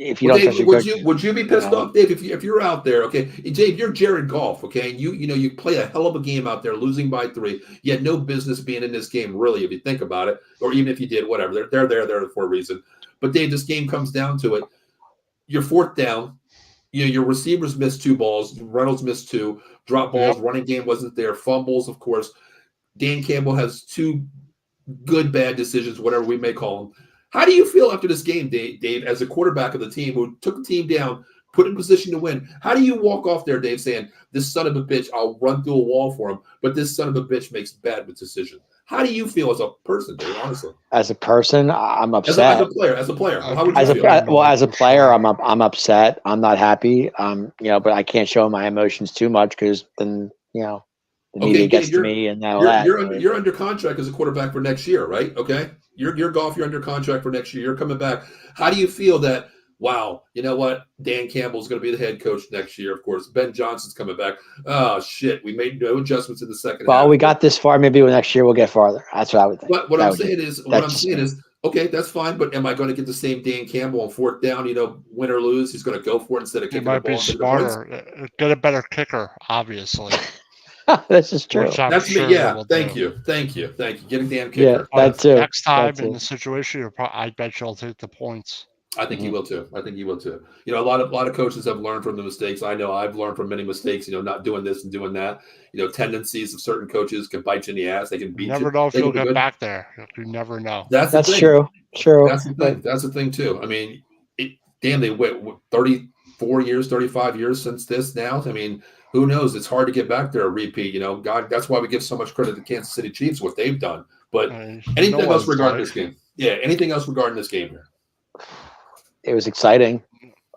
If you don't trust your coaches, would you be pissed off, Dave, if you're out there, okay? Dave, you're Jared Goff, okay? And you play a hell of a game out there, losing by 3. You had no business being in this game, really, if you think about it, or even if you did, whatever. They're there for a reason. But Dave, this game comes down to it. You're 4th down. Your receivers missed 2 balls. Reynolds missed 2. Drop balls. Running game wasn't there. Fumbles, of course. Dan Campbell has 2 good, bad decisions, whatever we may call them. How do you feel after this game, Dave, as a quarterback of the team who took the team down, put in position to win? How do you walk off there, Dave, saying, this son of a bitch, I'll run through a wall for him, but this son of a bitch makes bad decisions? How do you feel as a person, Dave, honestly? As a person, I'm upset. As a player, how would you feel? Well, as a player, I'm upset. I'm not happy. But I can't show my emotions too much because then, the media gets to me and all that. You're under contract as a quarterback for next year, right? Okay. You're Goff. You're under contract for next year. You're coming back. How do you feel that? Wow, you know what? Dan Campbell's going to be the head coach next year. Of course, Ben Johnson's coming back. Oh shit, we made no adjustments in the second half. Well, we got this far. Maybe next year we'll get farther. That's what I would think. But what I'm saying is, okay, that's fine. But am I going to get the same Dan Campbell on 4th down? win or lose, he's going to go for it instead of kicking the ball. He might be smarter. Get a better kicker, obviously. This is true. That's me. Yeah. Thank you. Get a damn kicker. Yeah, that too. Next time in the situation, I bet you'll take the points. I think he will too. A lot of coaches have learned from the mistakes. I know I've learned from many mistakes. Not doing this and doing that. Tendencies of certain coaches can bite you in the ass. They can beat you. Never know if you'll get back there. You never know. That's true. True. That's the thing. That's the thing too. I mean, they went 34 years, 35 years since this now. I mean, who knows? It's hard to get back there a repeat. God, that's why we give so much credit to Kansas City Chiefs, what they've done. But anything else regarding this game? Yeah, anything else regarding this game here? It was exciting,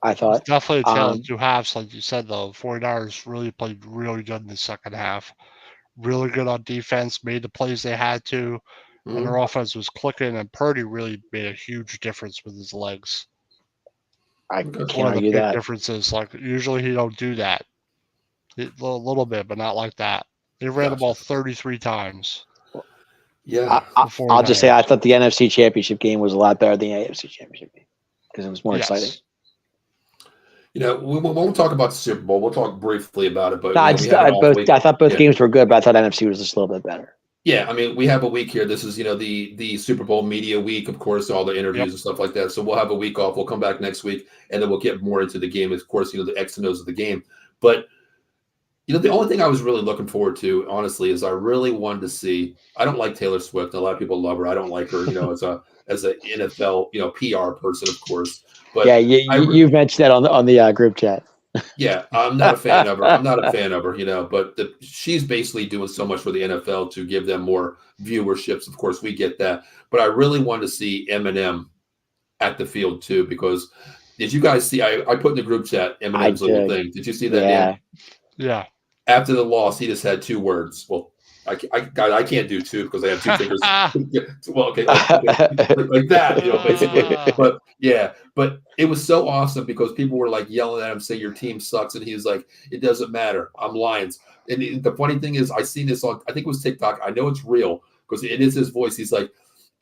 I thought. It's definitely a tale of two halves, like you said, though. 49ers really played really good in the second half. Really good on defense, made the plays they had to, and their offense was clicking, and Purdy really made a huge difference with his legs. I One can't of the argue big that. differences, like usually he don't do that. A little bit, but not like that. They ran the ball 33 times. Yeah. I'll just say I thought the NFC Championship game was a lot better than the AFC Championship game because it was more exciting. We won't talk about the Super Bowl. We'll talk briefly about it. But I thought both games were good, but I thought NFC was just a little bit better. Yeah, I mean, we have a week here. This is, the Super Bowl media week, of course, all the interviews and stuff like that. So we'll have a week off. We'll come back next week, and then we'll get more into the game. Of course, the X and O's of the game. But the only thing I was really looking forward to, honestly, is I really wanted to see. I don't like Taylor Swift. A lot of people love her. I don't like her, as an NFL, PR person, of course. But yeah, you mentioned that on the group chat. Yeah, I'm not a fan of her. But she's basically doing so much for the NFL to give them more viewerships. Of course, we get that. But I really wanted to see Eminem at the field too, because did you guys see? I put in the group chat Eminem's little thing. Did you see that? Yeah. Yeah. After the loss, he just had two words. Well, I can't do two because I have two fingers. Well, okay, like that, basically. But it was so awesome because people were like yelling at him, say your team sucks, and he was like, it doesn't matter. I'm Lions. And the funny thing is, I seen this on, I think it was TikTok. I know it's real because it is his voice. He's like,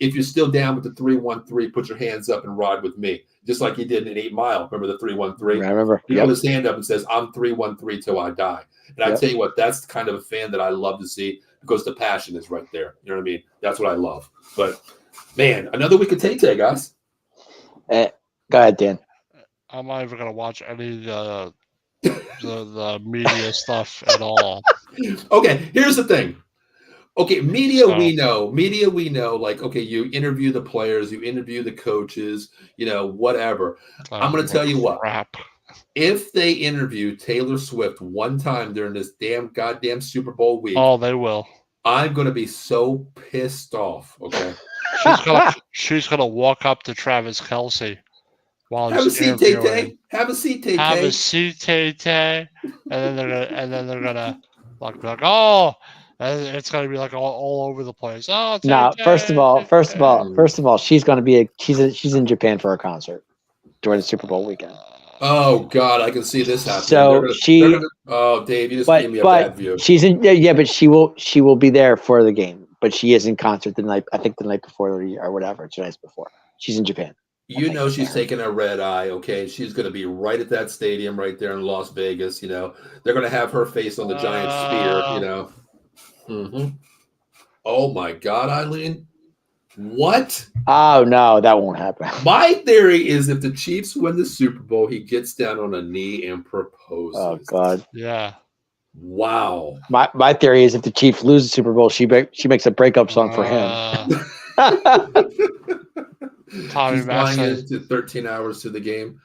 if you're still down with the 3-1-3, put your hands up and ride with me, just like he did in 8 Mile. Remember the 3-1-3? I remember. He put his hand up and says, I'm 3-1-3 till I die. And I tell you what, that's the kind of a fan that I love to see because the passion is right there. You know what I mean? That's what I love. But, man, another week of Tay-Tay, guys. Go ahead, Dan. I'm not even going to watch any of the media stuff at all. Okay, here's the thing. Okay, media we know, like, okay, you interview the players, you interview the coaches, whatever. I'm going to tell you what. Crap. If they interview Taylor Swift one time during this goddamn Super Bowl week, oh, they will. I'm going to be so pissed off, okay? She's gonna walk up to Travis Kelce while Have a seat, Tay-Tay. Have a seat, Tay-Tay. Have a seat, Tay-Tay. And then they're gonna like, oh, and it's gonna be like all over the place. Oh, Tay-Tay. No, first of all, she's gonna be she's in Japan for a concert during the Super Bowl weekend. Oh God, I can see this happening. So oh, Dave, you just gave me a bad view. She's in, but she will be there for the game. But she is in concert the night before or whatever, 2 nights before. She's in Japan. She's taking a red eye, okay? She's going to be right at that stadium right there in Las Vegas, They're going to have her face on the giant spear, Mm-hmm. Oh, my God, Eileen. What? Oh, no, that won't happen. My theory is if the Chiefs win the Super Bowl, he gets down on a knee and proposes. Oh, God. Yeah. Wow. My theory is if the Chiefs lose the Super Bowl, she makes a breakup song for him. She's flying into 13 hours to the game.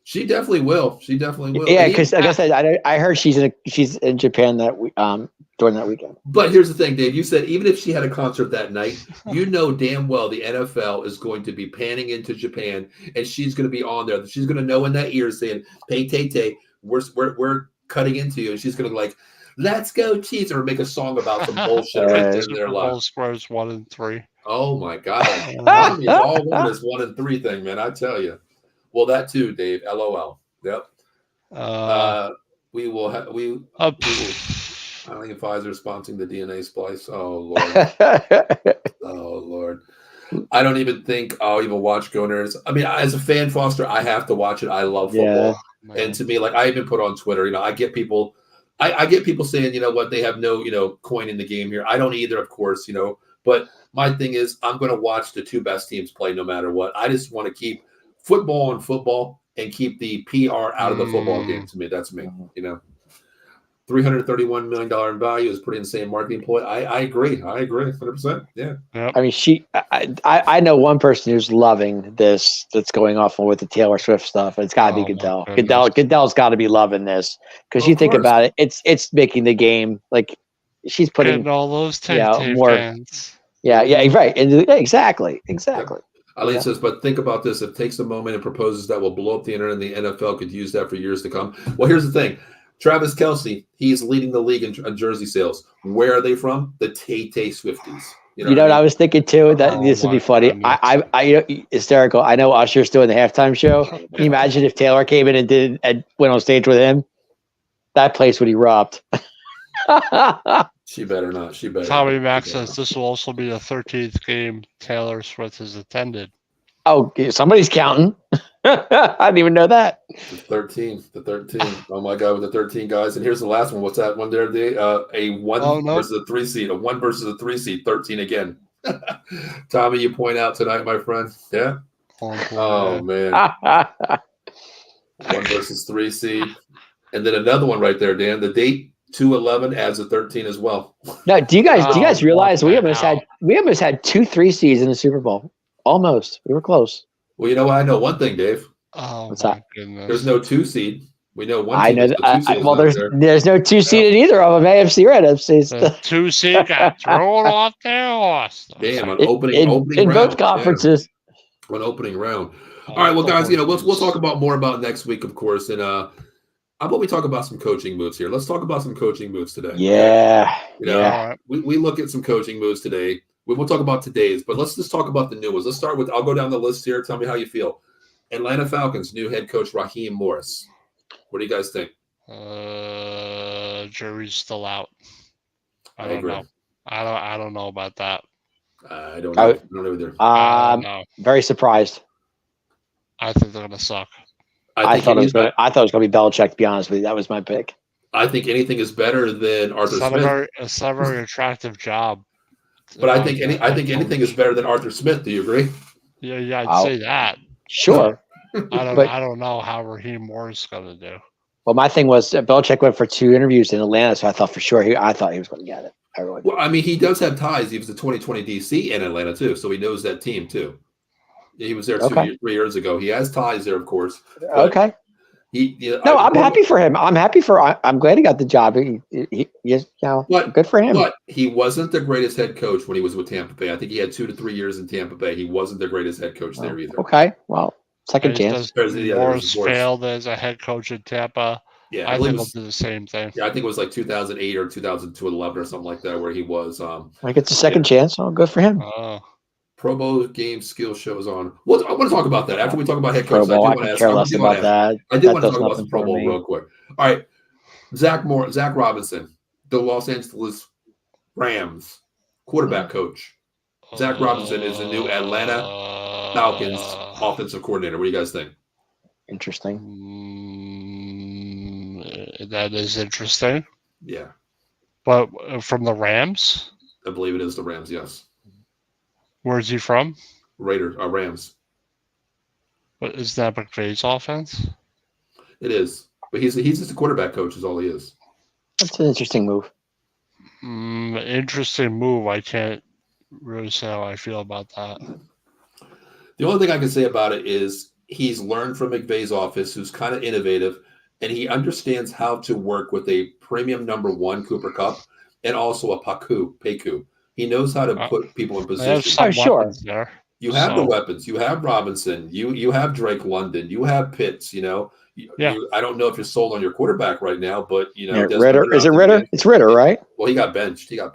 She definitely will. Yeah, because like I said, I heard she's in Japan during that weekend. But here's the thing, Dave. You said even if she had a concert that night, damn well the NFL is going to be panning into Japan, and she's going to be on there. She's going to know in that ear saying, "Hey, Tay-Tay, we're cutting into you," and she's going to be like, "Let's go Chiefs," or make a song about some bullshit right there in their life. Scores 1 and 3. Oh my God! I mean, all one is 1 and 3 thing, man. I tell you. Well, that too, Dave. LOL. Yep. We will. I think Pfizer sponsoring the DNA splice. Oh Lord. Oh Lord. I don't even think I'll even watch Go Nerds. I mean, as a fan, Foster, I have to watch it. I love football, and to me, like I even put on Twitter. I get people. I get people saying, what, they have no, coin in the game here. I don't either, of course, But my thing is, I'm going to watch the 2 best teams play no matter what. I just want to keep football and keep the PR out of the football game. To me, that's me. $331 million in value is pretty insane marketing ploy. I agree. 100%. Yeah. I mean, I know one person who's loving this that's going off with the Taylor Swift stuff, and it's got to be Oh, my Goodell. goodness. Goodell's got to be loving this because Of you think course. about it, it's making the game like she's putting. Getting all those tape more- fans. Yeah, right, and exactly. Eileen Yeah. says, but think about this. If it takes a moment and proposes that will blow up the internet, and the NFL could use that for years to come. Well, here's the thing. Travis Kelce, he's leading the league in jersey sales. Where are they from? The Tay-Tay Swifties. You know what I was thinking too? That Oh, this would be my funny. goodness. I hysterical. I know Usher's doing the halftime show. Can you imagine if Taylor came in and went on stage with him? That place would erupt. She better not. She better Tommy not. Mack She better says this will also be the 13th game Taylor Swift has attended. Oh, somebody's counting. I didn't even know that. not. The 13. Oh my God, with the 13 guys. And here's the last one. What's that one there? A 1 Oh, no. versus a 3 seed. A 1 versus a 3 seed. 13 again. Tommy, you point out tonight, my friend. Yeah. Oh man. 1 versus 3 seed. And then another one right there, Dan. The date 2-11 adds a 13 as well. No, do you guys Oh, realize what we the almost had 2 3 seeds in the Super Bowl? Almost. We were close. Well, you know what? I know one thing, Dave. Oh, What's my that? goodness. There's no 2 seed. We know one I team know is that. the 2 seed. Well, is not there's no 2 seed in either of them. AFC or NFC. The 2 seed got thrown off their horse. Damn, an In opening round. both conferences. Yeah, an opening round. All right, well, guys, we'll talk about more about next week, of course, and how about we talk about some coaching moves here? Let's talk about some coaching moves today. Yeah. You know, Yeah. All right. we look at some coaching moves today. We'll talk about today's, but let's just talk about the new ones. Let's start with, I'll go down the list here. Tell me how you feel. Atlanta Falcons, new head coach Raheem Morris. What do you guys think? Jury's still out. I I don't agree. know. I don't know about that. I don't know. I don't know either. I don't know. Very surprised. I think they're gonna suck. I thought it was going to be Belichick. To be honest with you, that was my pick. I think anything is better than Arthur It's not Smith. it's not a very attractive job. But I think anything is better than Arthur Smith. Do you agree? Yeah, I'd Wow. say that. Sure. But- I don't know how Raheem Morris is gonna do. Well, my thing was Belichick went for 2 interviews in Atlanta, so I thought for sure he was going to get it. I really did. Well, I mean, he does have ties. He was the 2020 DC in Atlanta too, so he knows that team too. He was there 3 years ago. He has ties there, of course. Okay. No, I'm happy for him. I'm glad he got the job. But- Good for him. But he wasn't the greatest head coach when he was with Tampa Bay. I think he had 2 to 3 years in Tampa Bay. He wasn't the greatest head coach there either. Okay. Well, second chance. Morris failed as a head coach in Tampa. Yeah, I I think think, he'll do the same thing. I think it was like 2008 or 2011 or something like that, where he was. He gets a second chance. Oh, good for him. Pro Bowl game skill shows on. Well, I want to talk about that after we talk about head Pro coaches. Bowl, I wanna could ask- care I less do wanna about that. I did That want to does talk about nothing some Pro for Bowl me. real quick. All right, Zach Robinson, the Los Angeles Rams quarterback coach. Zach Robinson is the new Atlanta Falcons offensive coordinator. What do you guys think? Interesting. That is interesting. Yeah, But from the Rams, I believe it is the Rams. Yes, where's he from? Rams. But is that McVay's offense? It is, but he's just a quarterback coach. Is all he is. That's an interesting move. Interesting move. I can't really say how I feel about that. The only thing I can say about it is he's learned from McVay's office, who's kind of innovative, and he understands how to work with a premium number 1 Cooper Kupp and also a Paku. He knows how to put people in They have position. some sure. weapons there. You have the So- weapons. You have Robinson. You have Drake London. You have Pitts. You know. Yeah. I don't know if you're sold on your quarterback right now, but you know. Yeah, Desmond Ritter. Ridder Is it out the Ritter? game. It's Ritter, right? Well, he got benched. You know.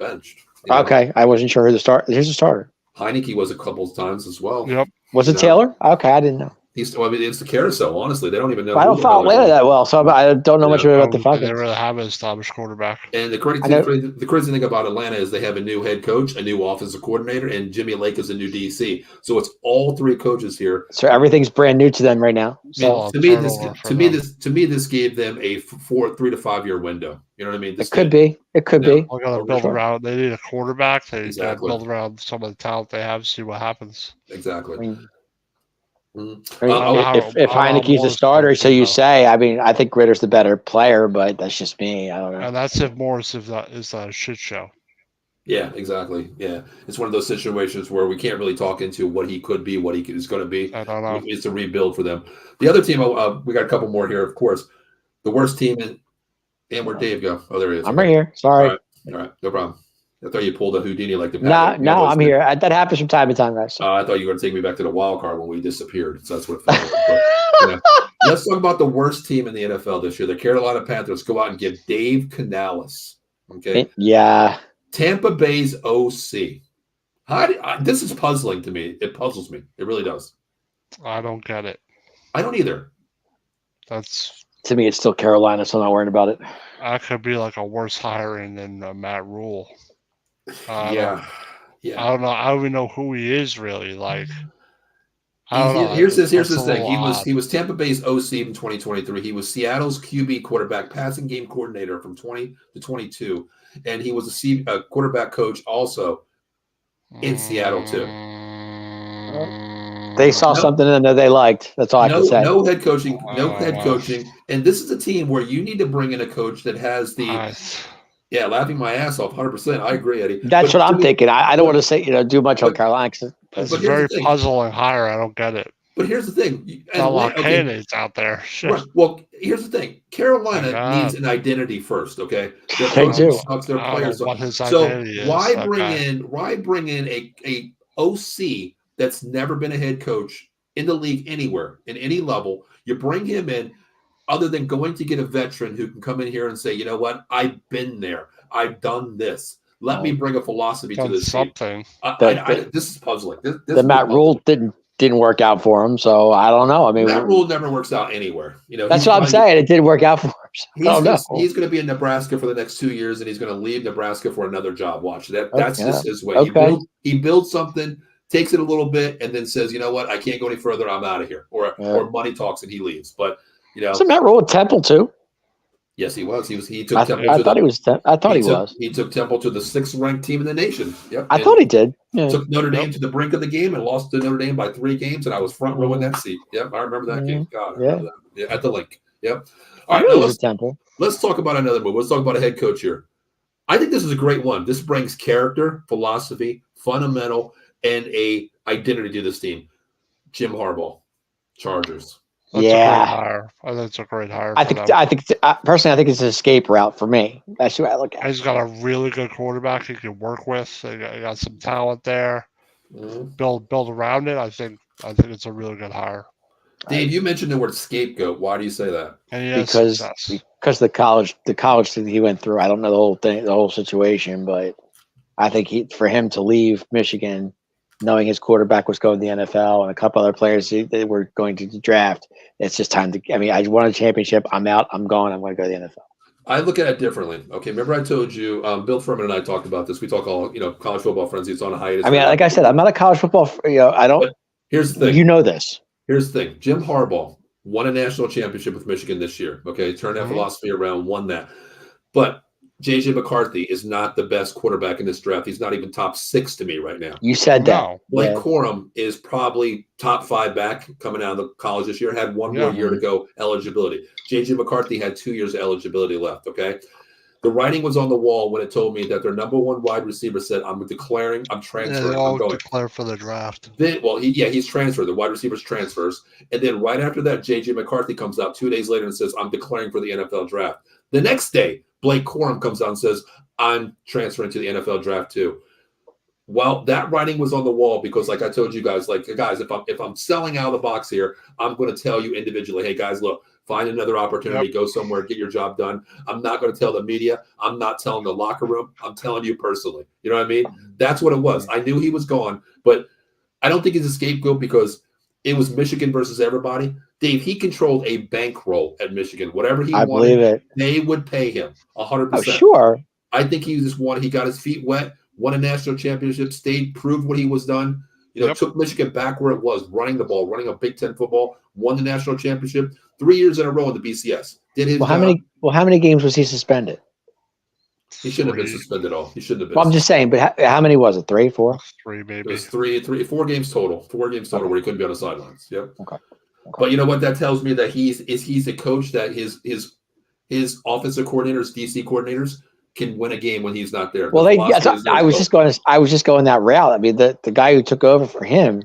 Okay. I wasn't sure who the start. Here's the starter. Heineke was a couple of times as well. Yep. Was it No. Taylor? Okay, I didn't know. I mean, it's the carousel. Honestly, they don't even know. I who don't the follow hell they're Atlanta that well, so I don't know much about the They Falcons. didn't really have an established quarterback. And the crazy thing about Atlanta is they have a new head coach, a new offensive coordinator, and Jimmy Lake is a new DC. So it's all 3 coaches here. So everything's brand new to them right now. So To me, this gave them a 3 to 5 year window. You know what I mean? It could be. It could Yeah. be. We're gonna Oh, build sure. around. They need a quarterback. They gotta Exactly. build around some of the talent they have. See what happens. Exactly. I mean, Mhm. I mean, if I don't know Heineke's the Morris starter, coach, so you though. say. I mean, I think Ritter's the better player, but that's just me. I don't know. And that's if Morris is a shit show. Yeah, exactly. Yeah, it's one of those situations where we can't really talk into what he could be, what he is going to be. I don't know. It's a rebuild for them. The other team, we got a couple more here, of course. The worst team and where'd Dave go? Oh, there he is. I'm Okay. right here. All Sorry. right, no problem. I thought you pulled a Houdini like the No, Cowboys I'm did. here. That happens from time to time, guys. I thought you were going to take me back to the wild card when we disappeared. So that's what it felt like. But, you know, let's talk about the worst team in the NFL this year. The Carolina Panthers go out and get Dave Canales. Okay. Yeah. Tampa Bay's OC. This is puzzling to me. It puzzles me. It really does. I don't get it. I don't either. That's To me, it's still Carolina, so I'm not worried about it. that could be like a worse hiring than Matt Rule. Yeah. I don't know. I don't even know who he is really. Like, I don't know. Here's That's the a thing. little He was Tampa Bay's OC in 2023. He was Seattle's QB quarterback passing game coordinator from 20 to 22, and he was a quarterback coach also in Seattle too. They saw something in there they liked. That's all I can say. No head coaching. And this is a team where you need to bring in a coach that has yeah, laughing my ass off, 100%. I agree, Eddie. That's what I'm thinking. I don't want to say, do much on Carolina. It's a very puzzling hire. I don't get it. But here's the thing. A lot of candidates out there. Shit. Right. Well, here's the thing. Carolina needs an identity first, okay? They do. Their players. What his So identity is, why bring in a OC that's never been a head coach in the league anywhere, in any level? You bring him in other than going to get a veteran who can come in here and say, you know what, I've been there. I've done this. Let me bring a philosophy to this something. This is puzzling. The Matt Rule didn't work out for him, so I don't know. I mean, Matt Rule never works out anywhere. That's what I'm saying. It didn't work out for him. So he's going to be in Nebraska for the next 2 years, and he's going to leave Nebraska for another job. Watch that's just his way. Okay. He builds something, takes it a little bit, and then says, you know what, I can't go any further. I'm out of here. Or money talks and he leaves. But so Matt Rule at Temple too. Yes, he was. He took Temple. I thought he was. I thought he was. He took Temple to the 6th ranked team in the nation. Yep. I thought he did. Yeah. Took Notre Dame to the brink of the game and lost to Notre Dame by 3 games, and I was front row in that seat. Yep, I remember that game. God, I remember that. Yeah, at the link. Yep. All right, let's talk about another move. Let's talk about a head coach here. I think this is a great one. This brings character, philosophy, fundamental, and a identity to this team. Jim Harbaugh, Chargers. That's a great hire. I think it's a great hire. Personally, I think it's an escape route for me. That's what I look at. He's got a really good quarterback he can work with. He got some talent there. Build around it. I think it's a really good hire. Dave, you mentioned the word scapegoat. Why do you say that? Because the college that he went through. I don't know the whole situation, but I think for him to leave Michigan, knowing his quarterback was going to the NFL and a couple other players they were going to draft, it's just time to. I mean, I won a championship. I'm out. I'm gone. I'm going to go to the NFL. I look at it differently. Okay, remember I told you, Bill Furman and I talked about this. We talk all, college football frenzy. It's on a hiatus. I mean, like I said, I'm not a college football. I don't. But here's the thing. You know this. Here's the thing. Jim Harbaugh won a national championship with Michigan this year. Okay, turned that philosophy around, won that. But J.J. McCarthy is not the best quarterback in this draft. He's not even top 6 to me right now. You said that. Blake Corum is probably top 5 back coming out of the college this year. Had one more year to go eligibility. J.J. McCarthy had 2 years of eligibility left. Okay. The writing was on the wall when it told me that their number 1 wide receiver said, I'm transferring. They all declare for the draft. He's transferred. The wide receivers transfers. And then right after that, J.J. McCarthy comes out 2 days later and says, I'm declaring for the NFL draft. The next day, Blake Corum comes out and says, I'm transferring to the NFL draft too. Well, that writing was on the wall because, like I told you guys, if I'm selling out of the box here, I'm going to tell you individually, hey, guys, look, find another opportunity, go somewhere, get your job done. I'm not going to tell the media. I'm not telling the locker room. I'm telling you personally. You know what I mean? That's what it was. I knew he was gone, but I don't think he's a scapegoat because it was Michigan versus everybody. Dave, he controlled a bankroll at Michigan. Whatever he wanted, they would pay him 100%. Oh, sure. I think he just won. He got his feet wet, won a national championship, stayed, proved what he was done. Took Michigan back where it was, running the ball, running a Big Ten football, won the national championship 3 years in a row in the BCS. Did his job. How many games was he suspended? He shouldn't have been Three, suspended at all. He shouldn't have been. Well, I'm just saying, but how many was it? 3, 4? 3 It maybe. was 4 games total. 4 games total Okay. where he couldn't be on the sidelines. Yep. Okay. But you know what? That tells me that he's a coach that his offensive coordinators, DC coordinators, can win a game when he's not there. Well, I was just going that route. I mean, the guy who took over for him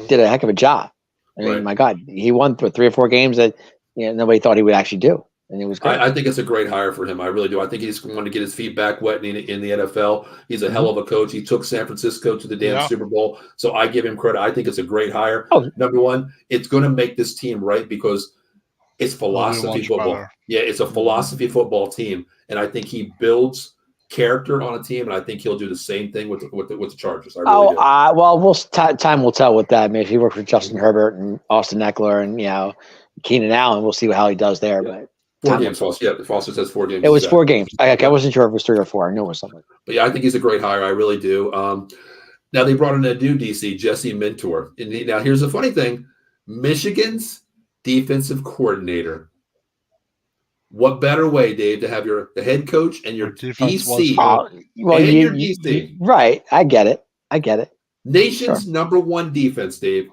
did a heck of a job. I mean, Right. my God, he won 3 or 4 games that nobody thought he would actually do, and it was great. I think it's a great hire for him. I really do. I think he's going to get his feet back wet in the NFL. He's a hell of a coach. He took San Francisco to the damn Super Bowl. So I give him credit. I think it's a great hire. Oh. Number one, it's going to make this team right because it's philosophy football. Better. Yeah, it's a philosophy football team. And I think he builds character on a team, and I think he'll do the same thing with the Chargers. I really do. Well, time will tell with that. I mean, if he works with Justin Herbert and Austin Eckler and Keenan Allen, we'll see how he does there. Yeah. But 4 games, Foster. Yeah, Foster says 4 games. it was 4 games. I wasn't sure if it was 3 or 4. I knew it was something. But yeah, I think he's a great hire. I really do. Now they brought in a new DC, Jesse Mentor. And now here's the funny thing: Michigan's defensive coordinator. What better way, Dave, to have the head coach and your defense DC, Your DC, right? I get it. nation's number 1 defense, Dave.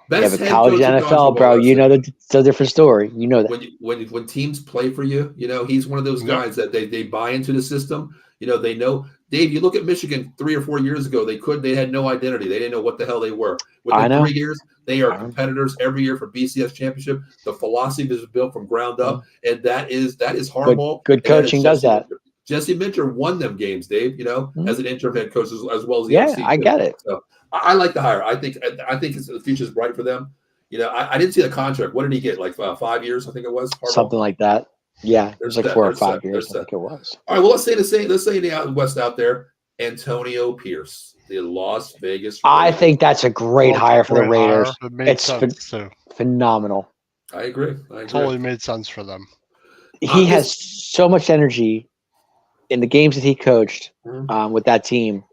Best But head college coach in NFL, college bro, football, it's a different story. You know that. when teams play for you, he's one of those guys that they buy into the system. They know. Dave, you look at Michigan 3 or 4 years ago, they had no identity. They didn't know what the hell they were. Within 3 years, they are competitors every year for BCS championship. The philosophy is built from ground up, and that is Harbaugh. Good coaching does that. Jesse Minter won them games, Dave. As an interim head coach as well as the Yeah, OC. I get it. So I like the hire. I think the future's bright for them. I didn't see the contract. What did he get? Like 5 years, I think it was. Harbaugh? Something like that. Yeah, it was like 4 or 5 years. I that. think it was. All right. Well, let's say in the out west out there, Antonio Pierce, the Las Vegas. I think that's a great hire for the Raiders. It made It's sense too. Phenomenal. I agree. Totally made sense for them. He has so much energy in the games that he coached with that team,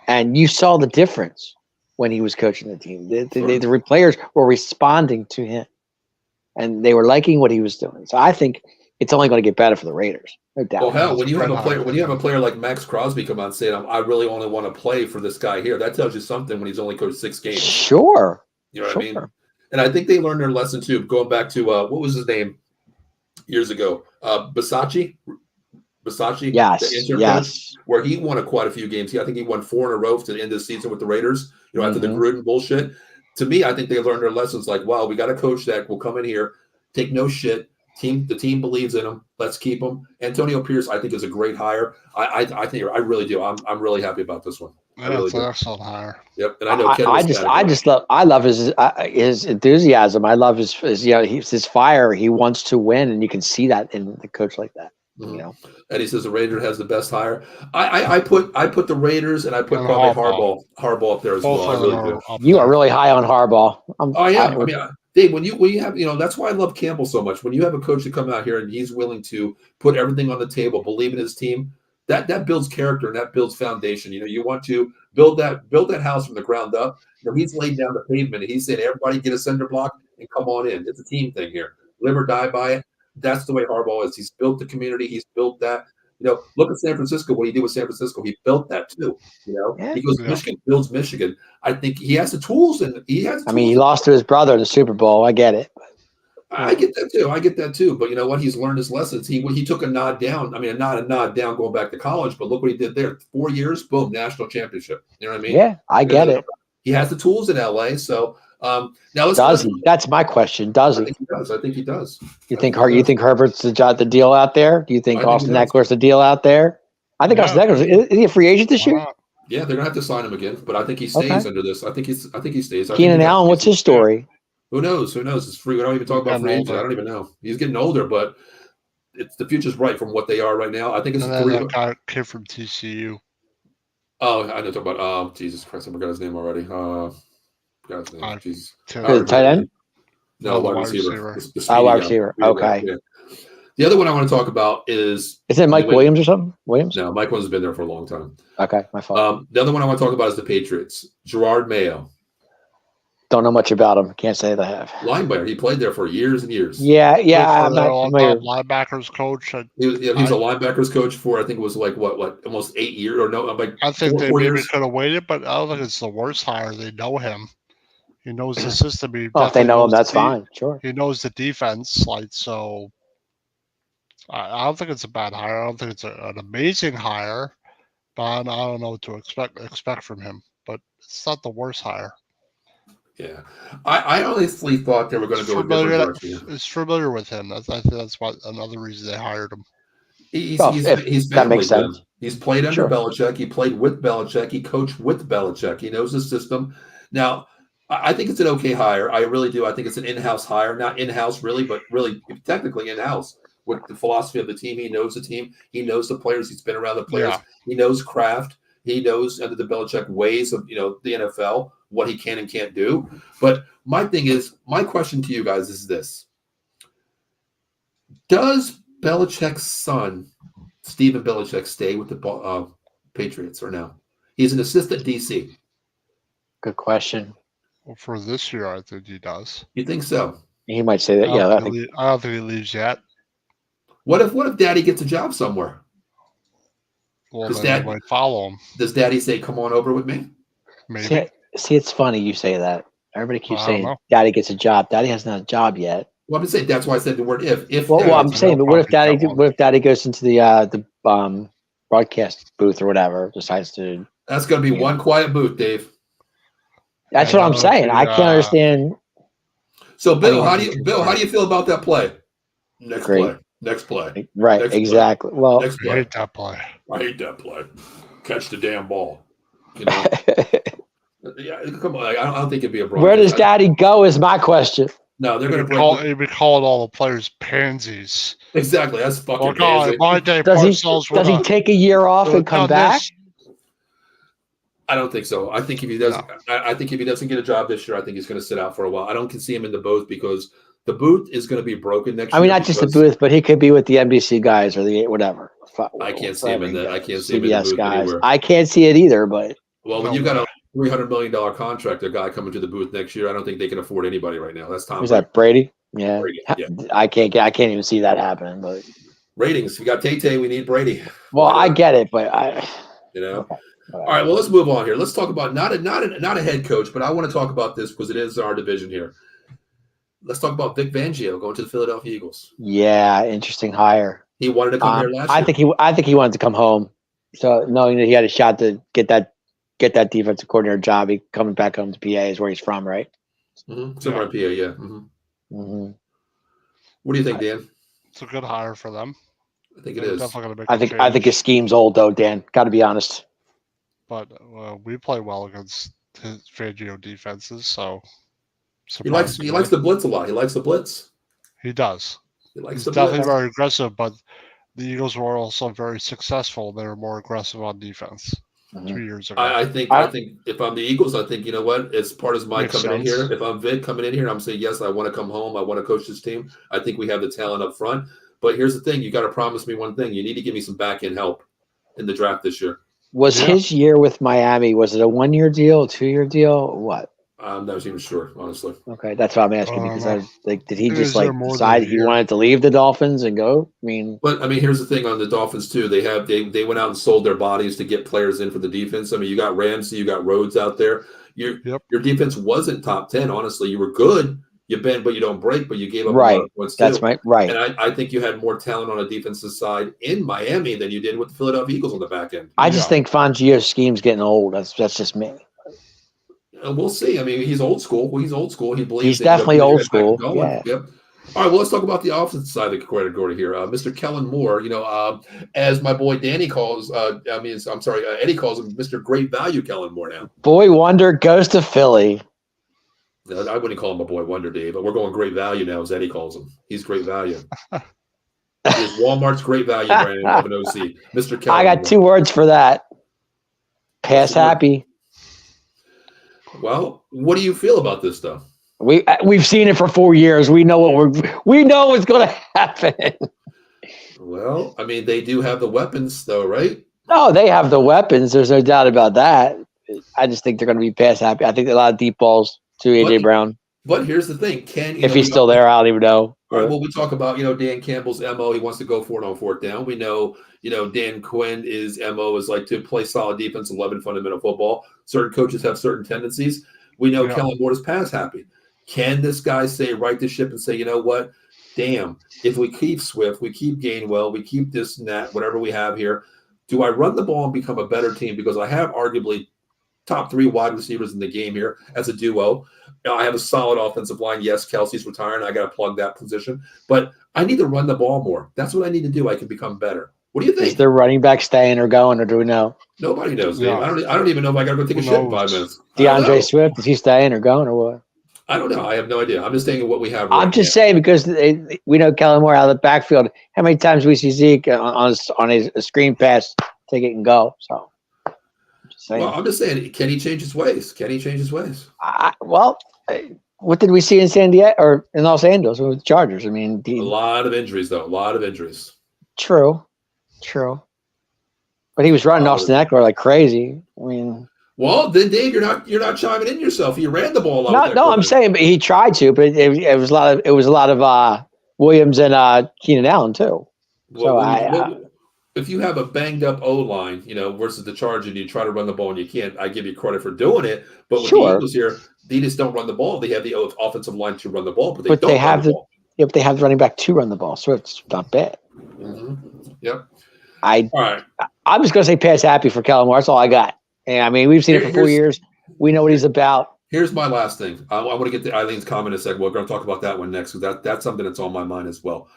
and you saw the difference when he was coaching the team. The players were responding to him, and they were liking what he was doing. So I think it's only going to get better for the Raiders. No doubt. Well, hell, when you have a player like Max Crosby come out and say, "I really only want to play for this guy here," that tells you something. When he's only coached 6 games, Sure. You know what I mean? And I think they learned their lesson too. Going back to what was his name years ago, Bisaccia, Yes. the intern coach, where he won quite a few games. I think he won 4 in a row to the end of the season with the Raiders. After the Gruden bullshit. To me, I think they learned their lessons. Like, wow, we got a coach that will come in here, take no shit. The team believes in him. Let's keep him. Antonio Pierce, I think, is a great hire. I think I really do. I'm really happy about this one. Yeah, it's an excellent hire. Yep, and I know Ken I love his enthusiasm. I love his fire. He wants to win, and you can see that in the coach like that. And he says the Raiders has the best hire. I put the Raiders and I put probably Harbaugh up there as well. I really do. You are really high on Harbaugh. I am. Dave, when you have that's why I love Campbell so much. When you have a coach to come out here and he's willing to put everything on the table, believe in his team, that builds character and that builds foundation. You want to build that house from the ground up. He's laid down the pavement and he's saying, everybody get a cinder block and come on in. It's a team thing here. Live or die by it. That's the way Harbaugh is. He's built the community. He's built that. Look at San Francisco. What he did with San Francisco, he built that too. He goes to Michigan, builds Michigan. I think he has the tools, and he has. He lost to his brother in the Super Bowl. I get it. I get that too. But you know what? He's learned his lessons. He took a nod down. Not a nod down going back to college, but look what he did there. 4 years, boom, national championship. You know what I mean? Yeah, I get it. He has the tools in LA. So now does he? That's my question. Does he? I think he does. You think Herbert's the deal out there? Do you think Austin Eckler's the deal out there? I think Austin Eckler is he a free agent this year? Yeah, they're gonna have to sign him again, but I think he stays under this. I think he stays. Keenan Allen, what's his story? Who knows? It's free. We don't even talk about free agents. I don't even know. He's getting older, but the future's bright from what they are right now. I think it's that guy kid from TCU. Oh, I know. Talk about Jesus Christ! I forgot his name already. Jesus. Tight end? No, wide receiver. Wide receiver. Okay. Yeah. The other one I want to talk about is it Mike Williams or something? Williams? No, Mike Williams has been there for a long time. Okay, my fault. The other one I want to talk about is the Patriots. Gerard Mayo. Don't know much about him. Can't say that I have. Linebacker. He played there for years and years. Yeah, Good I'm for their not familiar. all-time linebackers coach. He was a linebackers coach for, I think it was like what almost 8 years or no, like I think they 4 maybe years. could have waited, but I don't think it's the worst hire. They know him. He knows the system. He Oh, if they definitely know him, knows that's the fine. Sure. He knows the defense, like so. I don't think it's a bad hire. I don't think it's an amazing hire, but I don't know what to expect from him. But it's not the worst hire. Yeah, I honestly thought they were going to go a different direction. It's familiar with him. I think that's why another reason they hired him. He's that makes sense. them. He's played under Sure. Belichick. He played with Belichick. He coached with Belichick. He knows the system. Now, I think it's an okay hire. I really do. I think it's an in-house hire, not in-house really, but really technically in-house with the philosophy of the team. He knows the team. He knows the players. He's been around the players. Yeah. He knows craft. He knows under the Belichick ways of the NFL what he can and can't do. But my question to you guys is this: does Belichick's son, Stephen Belichick, stay with the Patriots or no? He's an assistant DC. Good question. Well, for this year, I think he does. You think so? He might say that. I Yeah, I don't think think he leaves yet. What if Daddy gets a job somewhere? Well, Does then Dad- they might follow him. Does Daddy say, "Come on over with me"? Maybe. See, it's funny you say that. Everybody keeps I don't saying know. Daddy gets a job. Daddy has not a job yet. Well, I'm saying that's why I said the word if. If Well, Daddy I'm gets a saying, job. but what if probably Daddy? got one. What if Daddy goes into the broadcast booth or whatever? Decides to. That's going to be one quiet booth, Dave. That's Yeah, what I'm that would saying. be, I can't understand. So, Bill, I how think do you feel about that play? Next Great. play. Next play. Right, Next play. exactly. Well, Next I play. hate that play. I hate that play. Catch the damn ball. You know? Yeah, come on. I don't think it'd be a broadcast. where does Daddy go? Is my question. No, they're going to He'd be calling all the players pansies. exactly. That's fucking Oh God, amazing. my day Does Parcells he take a year off and come back? I don't think so. I think if he doesn't, I think if he doesn't get a job this year, I think he's going to sit out for a while. I don't see him in the booth because the booth is going to be broken next year. I mean, not just the booth, but he could be with the NBC guys or the whatever. I can't see him in the. I can't see him in the CBS booth guys. anywhere. I can't see it either, but Well, when you got a $300 million contract, a guy coming to the booth next year, I don't think they can afford anybody right now. That's Tom. who's that? Brady? Yeah. Brady, yeah. I can't even see that happening. But Ratings. We got Tay. We need Brady. well, I get it, but You know. Okay. All right. Well, let's move on here. Let's talk about not a head coach, but I want to talk about this because it is our division here. Let's talk about Vic Fangio going to the Philadelphia Eagles. yeah, interesting hire. He wanted to come here last year. I think he wanted to come home. So knowing that he had a shot to get that defensive coordinator job, he coming back home to PA is where he's from, right? Somewhere in PA, yeah. Mm-hmm. What do you think, Dan? It's a good hire for them. I think it They're is. definitely gonna make I a think change, his scheme's old though, Dan. Got to be honest. but we play well against his Fangio defenses, so He likes the blitz a lot. He likes the blitz. He does. He likes He's the definitely blitz. very aggressive, but the Eagles were also very successful. They were more aggressive on defense Mhm. 2 years ago. I think if I'm the Eagles, I think, you know what? As part of my Makes coming in sense. here, if I'm Vic coming in here, I'm saying, yes, I want to come home. I want to coach this team. I think we have the talent up front. But here's the thing. You got to promise me one thing. You need to give me some back-end help in the draft this year. Was his year with Miami? Was it a 1-year deal, a 2-year deal, or what? I'm not even sure, honestly. Okay, that's what I'm asking because did he It just is there more than decide a he year. wanted to leave the Dolphins and go? I mean, But I mean, here's the thing on the Dolphins too. They went out and sold their bodies to get players in for the defense. I mean, you got Ramsey, you got Rhodes out there. Your defense wasn't top 10. Honestly, you were good. You bend, but you don't break. But you gave up a lot of points too. that's right. And I think you had more talent on a defensive side in Miami than you did with the Philadelphia Eagles on the back end. I just think Fangio's scheme's getting old. That's just me. We'll see. I mean, he's old school. He believes He's that, definitely you know, old get back school. going. Yeah. Yep. All right. Well, let's talk about the offensive side of the category here. Mr. Kellen Moore. You know, as my boy Danny calls. Eddie calls him Mr. Great Value Kellen Moore now. Boy Wonder goes to Philly. I wouldn't call him a boy wonder, Dave, but we're going great value now, as Eddie calls him. He's great value. He's Walmart's great value brand of an OC. Mr. Kellen I got Moore. 2 words for that. Pass happy. Well, what do you feel about this, though? We've seen it for 4 years. We know what's going to happen. Well, I mean, they do have the weapons, though, right? No, they have the weapons. There's no doubt about that. I just think they're going to be pass happy. I think a lot of deep balls to AJ But- Brown. But here's the thing: If he's still there, I don't even know. All right, well, we talk about, Dan Campbell's MO. He wants to go for it on fourth down. We know, Dan Quinn is MO is like to play solid defense, 11 fundamental football. Certain coaches have certain tendencies. We know Yeah. Kellen Moore is pass happy. Can this guy say right the ship and say, you know what? Damn, if we keep Swift, we keep Gainwell, we keep this and that, whatever we have here, do I run the ball and become a better team? Because I have arguably top 3 wide receivers in the game here as a duo. I have a solid offensive line. Yes, Kelsey's retiring. I got to plug that position. But I need to run the ball more. That's what I need to do. I can become better. What do you Is think? the running back staying or going, or do we know? Nobody knows, Dave. Yeah. I don't even know if I got to go take a Who shit in knows? 5 minutes. I don't know. DeAndre Swift, is he staying or going or what? I don't know. I have no idea. I'm just saying what we have right I'm just saying because we know Kellen Moore out of the backfield. How many times we see Zeke on a screen pass, take it and go? So, I'm just saying. Well, I'm just saying, can he change his ways? Can he change his ways? What did we see in San Diego or in Los Angeles with the Chargers? I mean, A lot of injuries, though. A lot of injuries. true. But he was running Austin Eckler like crazy. I mean, Well, then, Dave, you're not chiming in yourself. You ran the ball a lot. no, I'm saying, but he tried to, but it was a lot of Williams and Keenan Allen too. If you have a banged up O line, versus the Chargers, and you try to run the ball and you can't, I give you credit for doing it. But with the Eagles here, they just don't run the ball. They have the offensive line to run the ball, but they have the ball. Yeah, but they have the running back to run the ball, so it's not bad. Mm-hmm. Yep. All right. I'm just gonna say pass happy for Kellen Moore. That's all I got. And I mean, we've seen it for 4 years. We know what he's about. Here's my last thing. I want to get to Eileen's comment in a second. We're going to talk about that one next because that's something that's on my mind as well.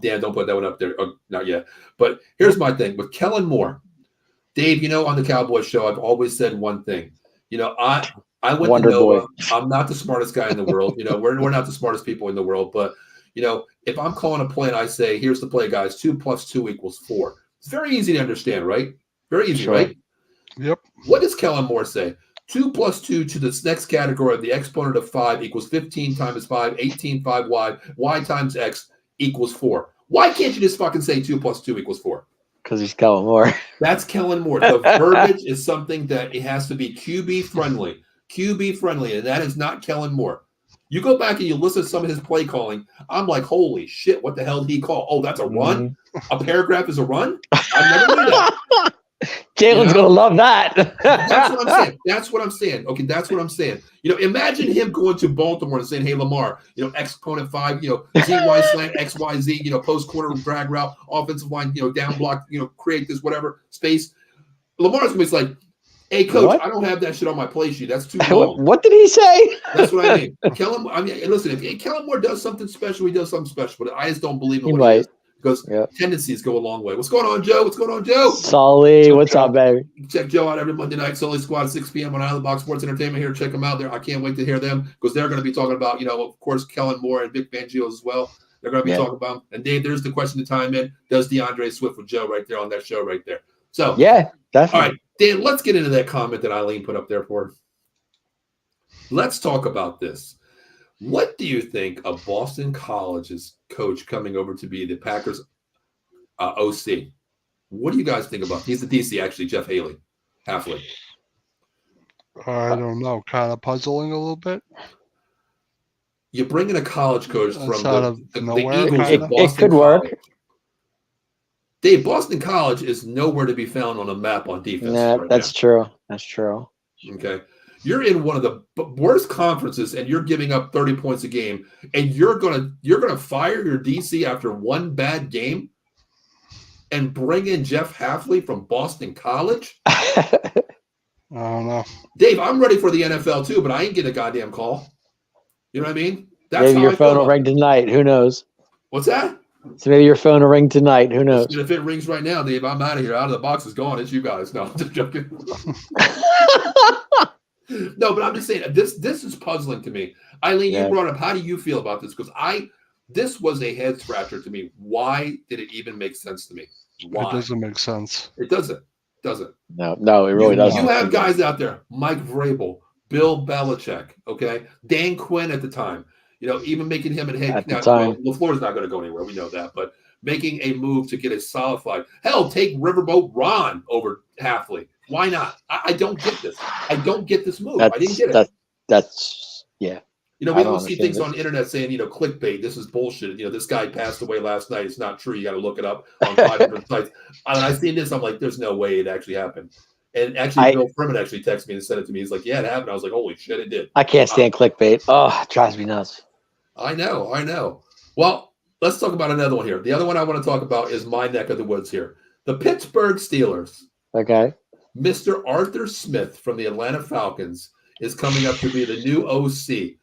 Dan, don't put that one up there. Not yet. But here's my thing with Kellen Moore. Dave, on the Cowboys show, I've always said one thing. I went Wonder to Nova. Boy. I'm not the smartest guy in the world. We're not the smartest people in the world. But, if I'm calling a play and I say, here's the play, guys, 2 + 2 = 4. It's very easy to understand, right? Very easy, Sure. right? Yep. What does Kellen Moore say? 2 + 2 to this next category of the exponent of 5 = 15 times 5, 18 5y, y times x = 4. Why can't you just fucking say 2 + 2 = 4? Because he's Kellen Moore. That's Kellen Moore. The verbiage is something that it has to be QB friendly, and that is not Kellen Moore. You go back and you listen to some of his play calling. I'm like, holy shit, what the hell did he call? Oh, that's a run? A paragraph is a run? I never knew that. Jalen's gonna love that. That's what I'm saying. That's what I'm saying. Okay, that's what I'm saying. Imagine him going to Baltimore and saying, "Hey, Lamar, exponent 5, ZY slant XYZ, post corner drag route, offensive line, down block, create this whatever space." Lamar's gonna be like, "Hey, coach, What? I don't have that shit on my play sheet. That's too long." What did he say? That's what I mean. Listen, if Kellen Moore does something special, he does something special. But I just don't believe in He what might. he is because tendencies go a long way. What's going on, Joe? Sully, what's up, baby? Check Joe out every Monday night. Sully Squad, 6 p.m. on Island Box Sports Entertainment here. Check them out there. I can't wait to hear them because they're going to be talking about, of course, Kellen Moore and Vic Fangio as well. They're going to be talking about. And Dave, there's the question to time in. Does DeAndre Swift with Joe right there on that show right there? So yeah, definitely. All right, Dan, let's get into that comment that Eileen put up there for. Let's talk about this. What do you think of Boston College's coach coming over to be the Packers OC? What do you guys think about? He's the DC, actually, Jeff Hafley. I don't know. Kind of puzzling a little bit. You bring in a college coach from the nowhere, Eagles. kinda. It could work. Dave, Boston College is nowhere to be found on a map on defense. Nah, right that's now. true. That's true. Okay. You're in one of the worst conferences and you're giving up 30 points a game and you're gonna fire your DC after one bad game and bring in Jeff Hafley from Boston College? I don't know. Dave, I'm ready for the NFL too, but I ain't getting a goddamn call. You know what I mean? That's Maybe how your I feel phone will about it. ring tonight. Who knows? What's that? So maybe your phone will ring tonight. Who knows? And if it rings right now, Dave, I'm out of here. Out of the box is gone. It's you guys. No, I'm just joking. No, but I'm just saying this is puzzling to me. Eileen, you brought up, how do you feel about this? Because this was a head scratcher to me. Why did it even make sense to me? Why? It doesn't make sense. It doesn't. No, it really doesn't. You have guys out there, Mike Vrabel, Bill Belichick, okay, Dan Quinn at the time. Even making him a head. At the time. LaFleur's not going to go anywhere. We know that, but making a move to get a solidified. Hell, take Riverboat Ron over Hafley. Why not? I don't get this. I don't get this move. I didn't get it. That's Yeah. You know, I we don't always see understand things this. on the internet saying, you know, clickbait, this is bullshit. You know, this guy passed away last night. It's not true. You got to look it up on 500 sites. When I seen this, I'm like, there's no way it actually happened. And actually, Bill Furman actually texted me and sent it to me. He's like, yeah, it happened. I was like, holy shit, it did. I can't stand clickbait. Oh, it drives me nuts. I know. Well, let's talk about another one here. The other one I want to talk about is my neck of the woods here. The Pittsburgh Steelers. Okay. Mr. Arthur Smith from the Atlanta Falcons is coming up to be the new OC.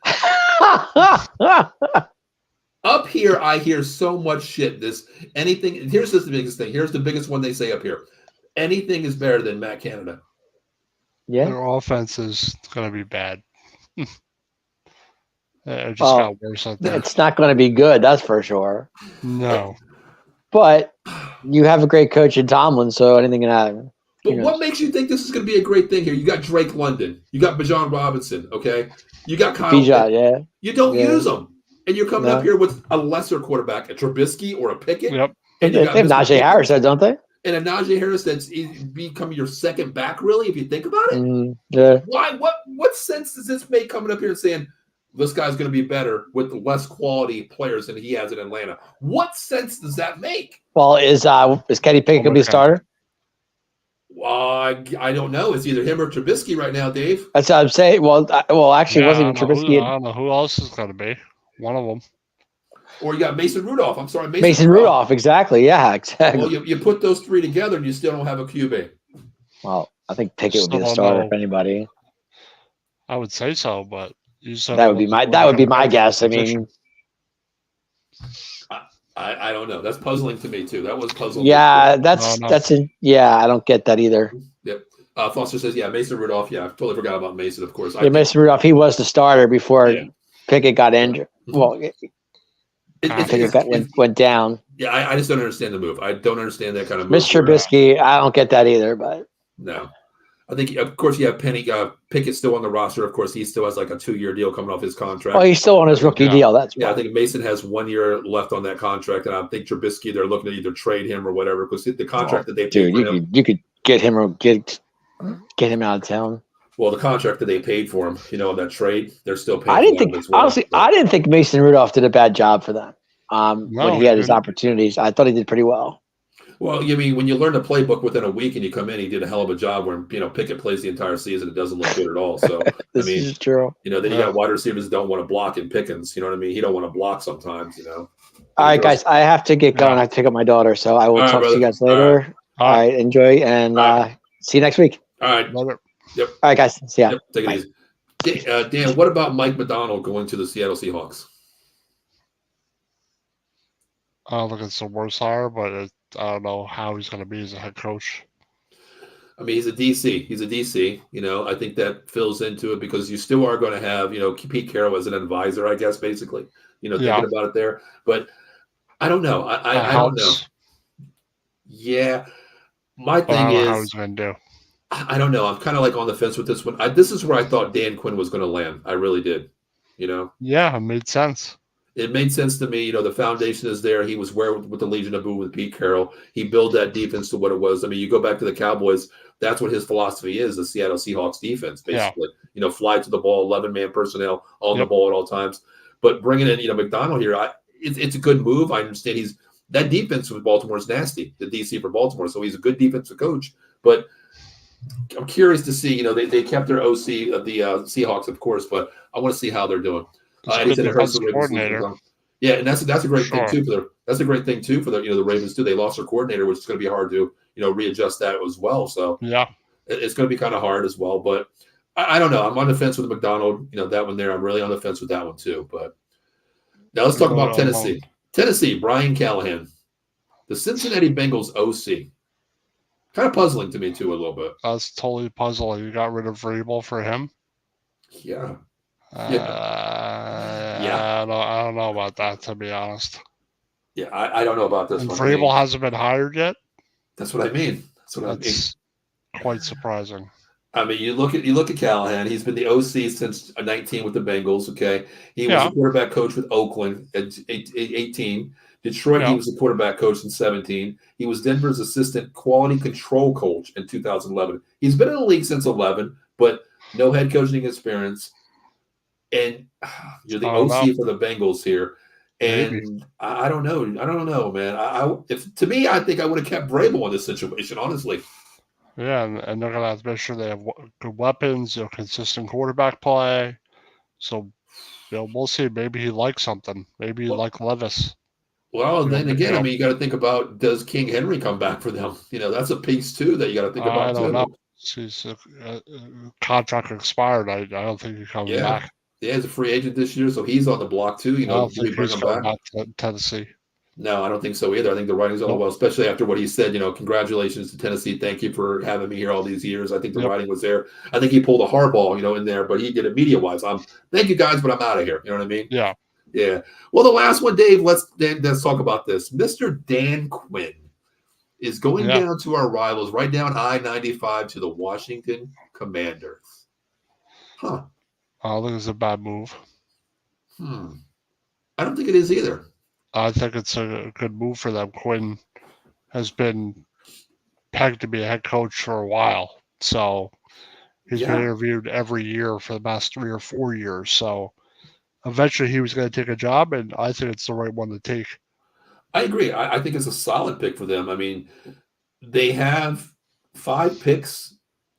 Up here, I hear so much shit. Here's just the biggest thing. Here's the biggest one they say up here. Anything is better than Matt Canada. Yeah. Their offense is going to be bad. It just got worse out there. It's not going to be good, that's for sure. No. But you have a great coach in Tomlin, so anything can happen. But what makes you think this is going to be a great thing here? You got Drake London. You got Bijan Robinson, okay? You got Kyle. Bijan, yeah. You don't use them. And you're coming up here with a lesser quarterback, a Trubisky or a Pickett. Yep. And They have Najee Harris, don't they? And a Najee Harris that's becoming your second back, really, if you think about it. Yeah. Why? What sense does this make coming up here and saying this guy's going to be better with less quality players than he has in Atlanta? What sense does that make? Well, is Kenny Pickett going to be a starter? I don't know. It's either him or Trubisky right now, Dave. That's what I'm saying. Actually, it wasn't even Trubisky. I don't know who else is going to be. One of them. Or you got Mason Rudolph. I'm sorry, Mason Rudolph. Exactly. Yeah, exactly. Well, you put those three together and you still don't have a QB. Well, I think Pickett would be the starter if anybody. I would say so, but you said that would be my guess. I mean, I don't know. That's puzzling to me too. That was puzzling. Yeah, I don't get that either. Yep. Foster says, yeah, Mason Rudolph. Yeah, I totally forgot about Mason, of course. Mason Rudolph, he was the starter before Pickett got injured. Well, Pickett went down. Yeah, I just don't understand the move. I don't understand that kind of move. Mr. Trubisky, I don't get that either, but. No. I think, of course, you have Pickett still on the roster. Of course, he still has like a 2-year deal coming off his contract. Oh, he's still on his rookie deal. That's I think Mason has 1 year left on that contract, and I think Trubisky, they're looking to either trade him or whatever because the contract that they paid for him. You could get him or get him out of town. Well, the contract that they paid for him, on that trade, they're still paying. I didn't think Mason Rudolph did a bad job for them. When he had his opportunities, I thought he did pretty well. Well, I mean, when you learn the playbook within a week and you come in, he did a hell of a job. Where Pickett plays the entire season, it doesn't look good at all. So this is true. Then you got wide receivers that don't want to block in Pickens. You know what I mean? He don't want to block sometimes. All right, guys, I have to get going. I have to pick up my daughter, so I will talk to you guys later. All right, enjoy and see you next week. All right. Yep. All right, guys. See ya. Yep. Take it easy. Dan, what about Mike Macdonald going to the Seattle Seahawks? I don't think it's the worst hire, but I don't know how he's going to be as a head coach. I mean, he's a DC. I think that fills into it because you still are going to have, Pete Carroll as an advisor, I guess, basically, thinking about it there. But I don't know. I don't know. Yeah. My thing is, how he's going to do. I don't know. I'm kind of like on the fence with this one. This is where I thought Dan Quinn was going to land. I really did. Yeah, it made sense. It made sense to me. The foundation is there. He was with the Legion of Boom with Pete Carroll. He built that defense to what it was. I mean, you go back to the Cowboys. That's what his philosophy is, the Seattle Seahawks defense, basically. Yeah. Fly to the ball, 11-man personnel on the ball at all times. But bringing in, Macdonald here, it's a good move. I understand that defense with Baltimore is nasty, the DC for Baltimore. So he's a good defensive coach. But I'm curious to see, they kept their OC of the Seahawks, of course, but I want to see how they're doing. And and that's a great thing too for that's a great thing too for the Ravens too. They lost their coordinator, which is going to be hard to readjust that as well. So it's going to be kind of hard as well. But I don't know. I'm on the fence with Macdonald. That one there. I'm really on the fence with that one too. But now let's talk about Tennessee. Tennessee, Brian Callahan, the Cincinnati Bengals OC. Kind of puzzling to me too a little bit. That's totally puzzling. You got rid of Vrabel for him. Yeah. I don't know about that, to be honest. Yeah, I don't know about this one. Vrabel hasn't been hired yet. That's what I mean. That's quite surprising. I mean, you look at Callahan. He's been the OC since 19 with the Bengals. Okay, he was a quarterback coach with Oakland at 18. Detroit, he was a quarterback coach in 17. He was Denver's assistant quality control coach in 2011. He's been in the league since 11, but no head coaching experience. and you're the I don't OC know. for the Bengals here. Maybe. And I don't know. I don't know, man. If to me, I think I would have kept Vrabel in this situation, honestly. Yeah, and they're gonna have to make sure they have good weapons, consistent quarterback play. So, we'll see. Maybe he likes something. Maybe he Well, like Levis. Well, then again, I You mean, you got to think about, does King Henry come back for them? That's a piece too that you got to think I about don't know. too. His contract expired. I don't think he's coming Yeah, back. yeah, he's a free agent this year, so he's on the block too. I don't Do we think bring he's him coming back? back to Tennessee. No, I don't think so either. I think the writing's on the Nope. wall, especially after what he said. Congratulations to Tennessee. Thank you for having me here all these years. I think the Yep. writing was there. I think he pulled a hardball, in there, but he did it media wise. Thank you guys, but I'm out of here. You know what I mean? Yeah. Yeah. Well, the last one, Dave. Let's talk about this. Mr. Dan Quinn is going down to our rivals, right down I-95 to the Washington Commanders. Huh. I don't think it's a bad move. I don't think it is either. I think it's a good move for them. Quinn has been pegged to be a head coach for a while. So he's been interviewed every year for the past 3 or 4 years. So eventually he was going to take a job, and I think it's the right one to take. I agree. I think it's a solid pick for them. I mean, they have 5 picks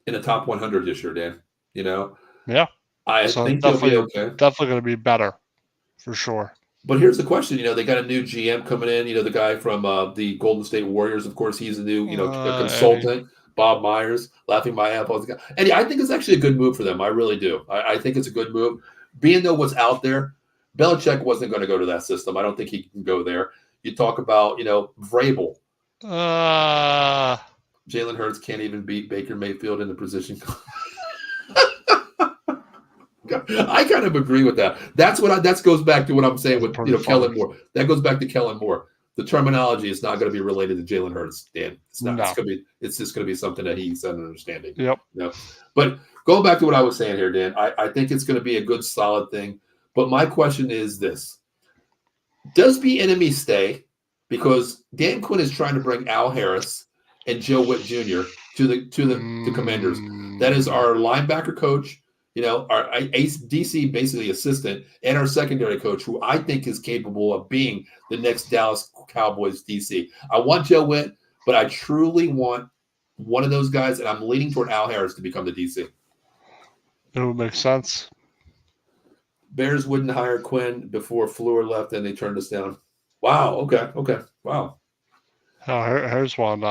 in the top 100 this year, Dan. Yeah. I think they'll be okay. Definitely going to be better, for sure. But here's the question. They got a new GM coming in. The guy from the Golden State Warriors, of course, he's a new, consultant. Bob Myers, laughing my ass off. And I think it's actually a good move for them. I really do. I think it's a good move. Being though what's out there, Belichick wasn't going to go to that system. I don't think he can go there. You talk about, Vrabel. Jalen Hurts can't even beat Baker Mayfield in the position. I kind of agree with that. That goes back to what I'm saying with Kellen Moore. That goes back to Kellen Moore. The terminology is not going to be related to Jalen Hurts, Dan. It's not. No. It's just going to be something that he's understanding. Yep. But going back to what I was saying here, Dan, I think it's going to be a good, solid thing. But my question is this: does Bieniemy stay? Because Dan Quinn is trying to bring Al Harris and Joe Witt Jr. to the Commanders. That is our linebacker coach. Our DC basically assistant, and our secondary coach, who I think is capable of being the next Dallas Cowboys DC. I want Joe Witt, but I truly want one of those guys, and I'm leaning toward Al Harris to become the DC. It would make sense. Bears wouldn't hire Quinn before Fleur left, and they turned us down. Wow. Okay. Wow. Here's one.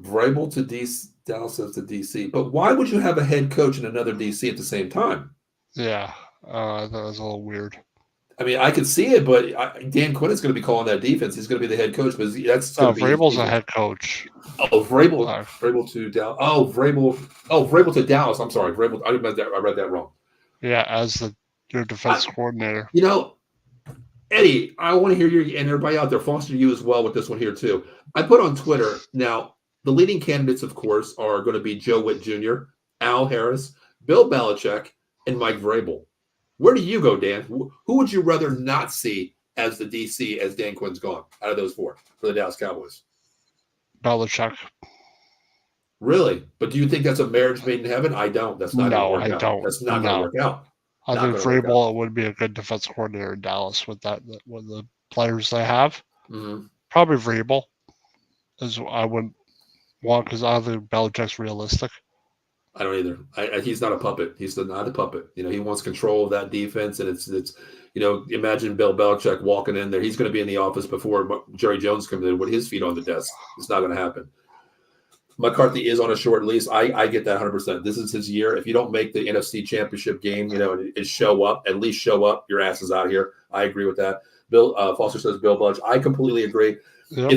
Vrabel to DC. Dallas says to DC. But why would you have a head coach and another DC at the same time? Yeah, that was a little weird. I mean, I could see it, but Dan Quinn is going to be calling that defense. He's going to be the head coach, but that's going to be Vrabel's a head coach. Oh, Vrabel to Dallas. Vrabel to Dallas. I'm sorry, Vrabel. I read that wrong. Yeah, as your defense coordinator. Eddie, I want to hear you and everybody out there, Foster, you as well with this one here too. I put on Twitter now. The leading candidates, of course, are going to be Joe Witt Jr., Al Harris, Bill Belichick, and Mike Vrabel. Where do you go, Dan? Who would you rather not see as the DC as Dan Quinn's gone out of those 4 for the Dallas Cowboys? Belichick. Really? But do you think that's a marriage made in heaven? I don't. That's not going to work out. Don't. That's not going to work out. I think Vrabel would be a good defense coordinator in Dallas with the players they have. Mm-hmm. Probably Vrabel. I wouldn't want, because I think Belichick's realistic. I don't either. He's not a puppet. He's not a puppet. He wants control of that defense, and it's imagine Bill Belichick walking in there. He's going to be in the office before Jerry Jones comes in with his feet on the desk. It's not going to happen. McCarthy is on a short lease. I get that 100%. This is his year. If you don't make the NFC Championship game, and show up, at least show up. Your ass is out of here. I agree with that. Bill Foster says Bill Belichick. I completely agree. Yep.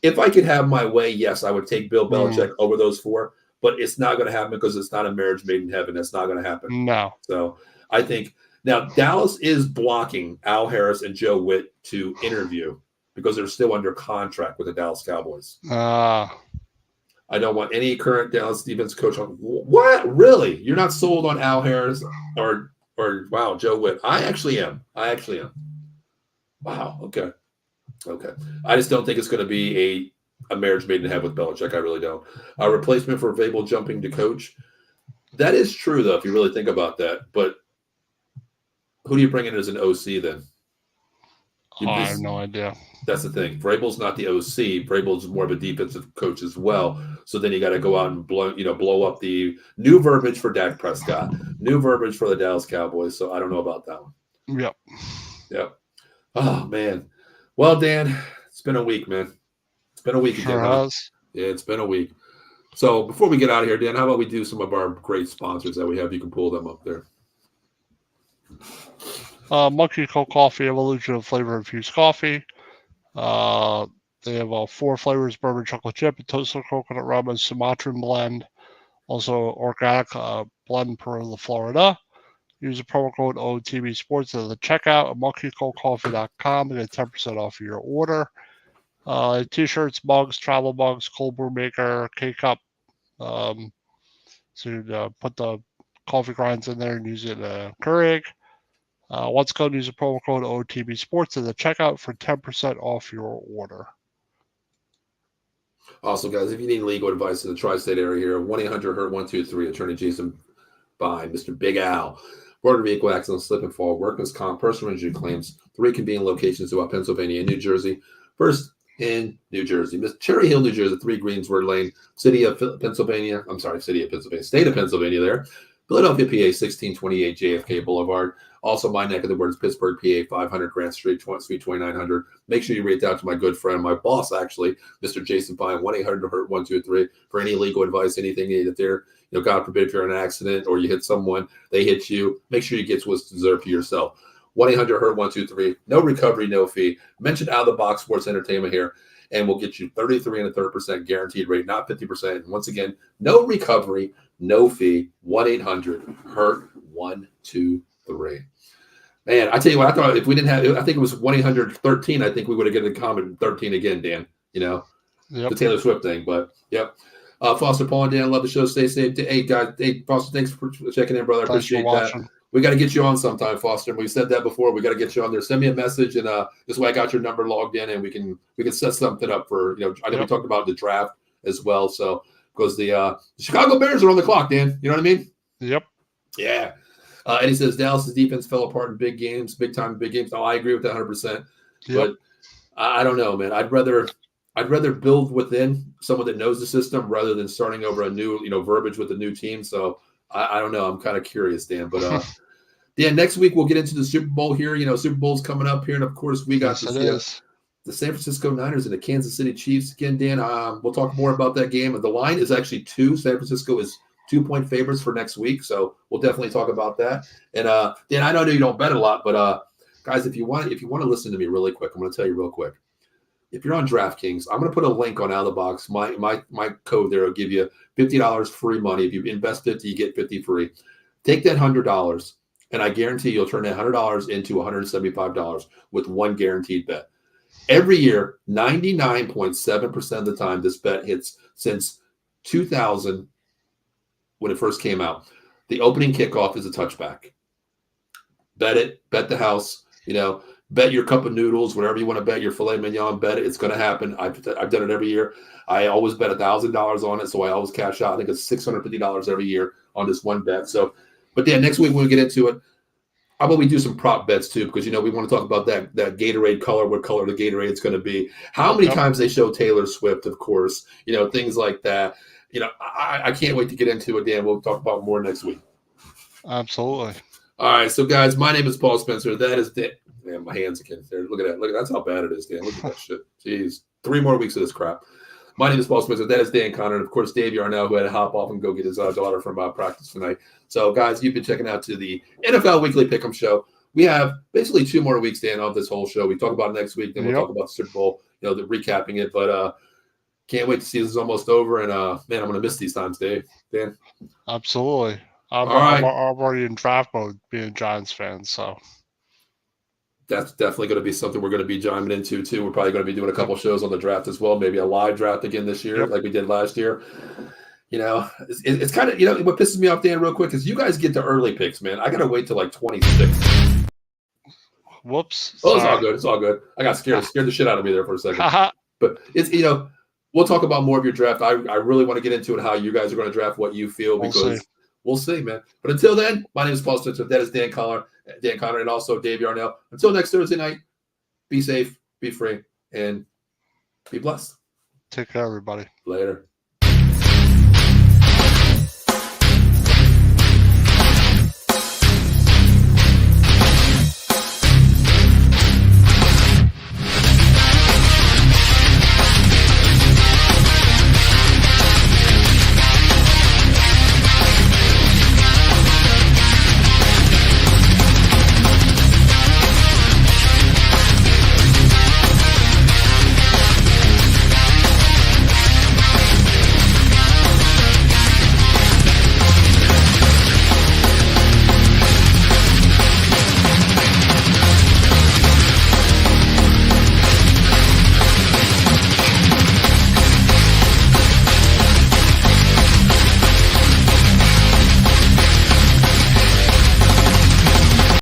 If I could have my way, yes, I would take Bill Belichick over those 4. But it's not going to happen because it's not a marriage made in heaven. That's not going to happen. No. So I think now Dallas is blocking Al Harris and Joe Witt to interview because they're still under contract with the Dallas Cowboys. I don't want any current Dallas defense coach on. What? Really? You're not sold on Al Harris or wow, Joe Witt? I actually am. Wow. Okay. I just don't think it's going to be a marriage made in heaven with Belichick. I really don't. A replacement for Vrabel jumping to coach. That is true, though, if you really think about that. But who do you bring in as an OC then? I have no idea. That's the thing. Vrabel's not the OC. Vrabel's more of a defensive coach as well. So then you got to go out and blow up the new verbiage for Dak Prescott, new verbiage for the Dallas Cowboys. So I don't know about that one. Yep. Oh man. Well, Dan, it's been a week, man. It's been a week Sure again. has. Yeah, it's been a week. So before we get out of here, Dan, how about we do some of our great sponsors that we have? You can pull them up there. Monkey Cold Coffee, Evolution of Flavor Infused Coffee. They have 4 flavors: bourbon chocolate chip, toasted coconut rum, and Sumatran blend. Also organic blend per Florida. Use the promo code OTB Sports at the checkout at monkeycoldcoffee.com to get 10% off your order. T-shirts, mugs, travel mugs, cold brew maker, K-cup. So you put the coffee grinds in there and use it in a Keurig. Once again, use the promo code OTB Sports at the checkout for 10% off your order. Also, guys, if you need legal advice in the tri-state area here, 1-800-HURT-123, Attorney Jason Bine, Mr. Big Al. Motor vehicle accident, slip and fall, workman's comp, personal injury claims. 3 convenient locations throughout Pennsylvania and New Jersey. First in New Jersey, Cherry Hill, New Jersey, 3 Greensward Lane, State of Pennsylvania there. Philadelphia, PA, 1628 JFK Boulevard. Also, my neck of the woods, Pittsburgh, PA, 500 Grant Street, Suite 2900. Make sure you reach out to my good friend, my boss, actually, Mr. Jason Fine, 1-800-HURT-123 for any legal advice, anything that they're, God forbid if you're in an accident or you hit someone, they hit you. Make sure you get what's deserved to yourself. 1-800-HURT-123. No recovery, no fee. Mention Out of the Box Sports Entertainment here, and we'll get you 33 1/3% guaranteed rate, not 50%. And once again, no recovery, no fee. 1-800-HURT-123. Man, I tell you what, I thought if we didn't have, I think it was 1-800-13. I think we would have gotten a comment 13 again, Dan. The Taylor Swift thing. But yep. Foster, Paul, and Dan, love the show. Stay safe. Hey guys, Foster, thanks for checking in, brother. I appreciate that. We got to get you on sometime, Foster. And we said that before. We got to get you on there. Send me a message, and this way I got your number logged in, and we can set something up for I know we talked about the draft as well. So because the Chicago Bears are on the clock, Dan. You know what I mean? Yep. Yeah. And he says Dallas's defense fell apart in big games, big time big games. No, I agree with that 100%. Yep. But I don't know, man. I'd rather build within someone that knows the system rather than starting over a new, verbiage with a new team. So I don't know. I'm kind of curious, Dan. But Dan, next week we'll get into the Super Bowl here. Super Bowl's coming up here, and of course we got the San Francisco Niners and the Kansas City Chiefs again, Dan. We'll talk more about that game. The line is actually 2. San Francisco is 2-point favorites for next week, so we'll definitely talk about that. And Dan, I know you don't bet a lot, but guys, if you want to listen to me really quick, I'm going to tell you real quick. If you're on DraftKings, I'm going to put a link on Out of the Box. My code there will give you $50 free money. If you invest 50, you get 50 free. Take that $100, and I guarantee you'll turn that $100 into $175 with one guaranteed bet. Every year, 99.7% of the time, this bet hits since 2000 when it first came out. The opening kickoff is a touchback. Bet it. Bet the house. Bet your cup of noodles, whatever you want to bet, your filet mignon, bet it. It's going to happen. I've done it every year. I always bet $1,000 on it, so I always cash out. I think it's $650 every year on this one bet. So, but then next week when we get into it, how about we do some prop bets too? Because, we want to talk about that Gatorade color, what color the Gatorade is going to be. How many times they show Taylor Swift, of course, things like that. I can't wait to get into it, Dan. We'll talk about more next week. Absolutely. All right, so guys, my name is Paul Spencer. That is Dan. Man, my hands again. There. Look at that. That's how bad it is, Dan. Look at that shit. Jeez. 3 more weeks of this crap. My name is Paul Spencer. That is Dan Connor. And, of course, Dave Yarnell, who had to hop off and go get his daughter from practice tonight. So, guys, you've been checking out to the NFL Weekly Pick'em Show. We have basically 2 more weeks, Dan, of this whole show. We talk about it next week. Then we'll talk about the Super Bowl, the recapping it. But can't wait to see this is almost over. And, man, I'm going to miss these times, Dave. Dan? Absolutely. I'm already in draft mode being a Giants fan, so. That's definitely going to be something we're going to be chiming into, too. We're probably going to be doing a couple shows on the draft as well, maybe a live draft again this year like we did last year. It's kind of, what pisses me off, Dan, real quick, is you guys get the early picks, man. I got to wait till like 26. Whoops. Oh, it's all good. It's all good. I got scared. It scared the shit out of me there for a second. But it's, we'll talk about more of your draft. I really want to get into it, how you guys are going to draft, what you feel, because we'll see, man. But until then, my name is Paul Stitzer. That is Dan Connor, and also Dave Yarnell. Until next Thursday night, be safe, be free, and be blessed. Take care, everybody. Later.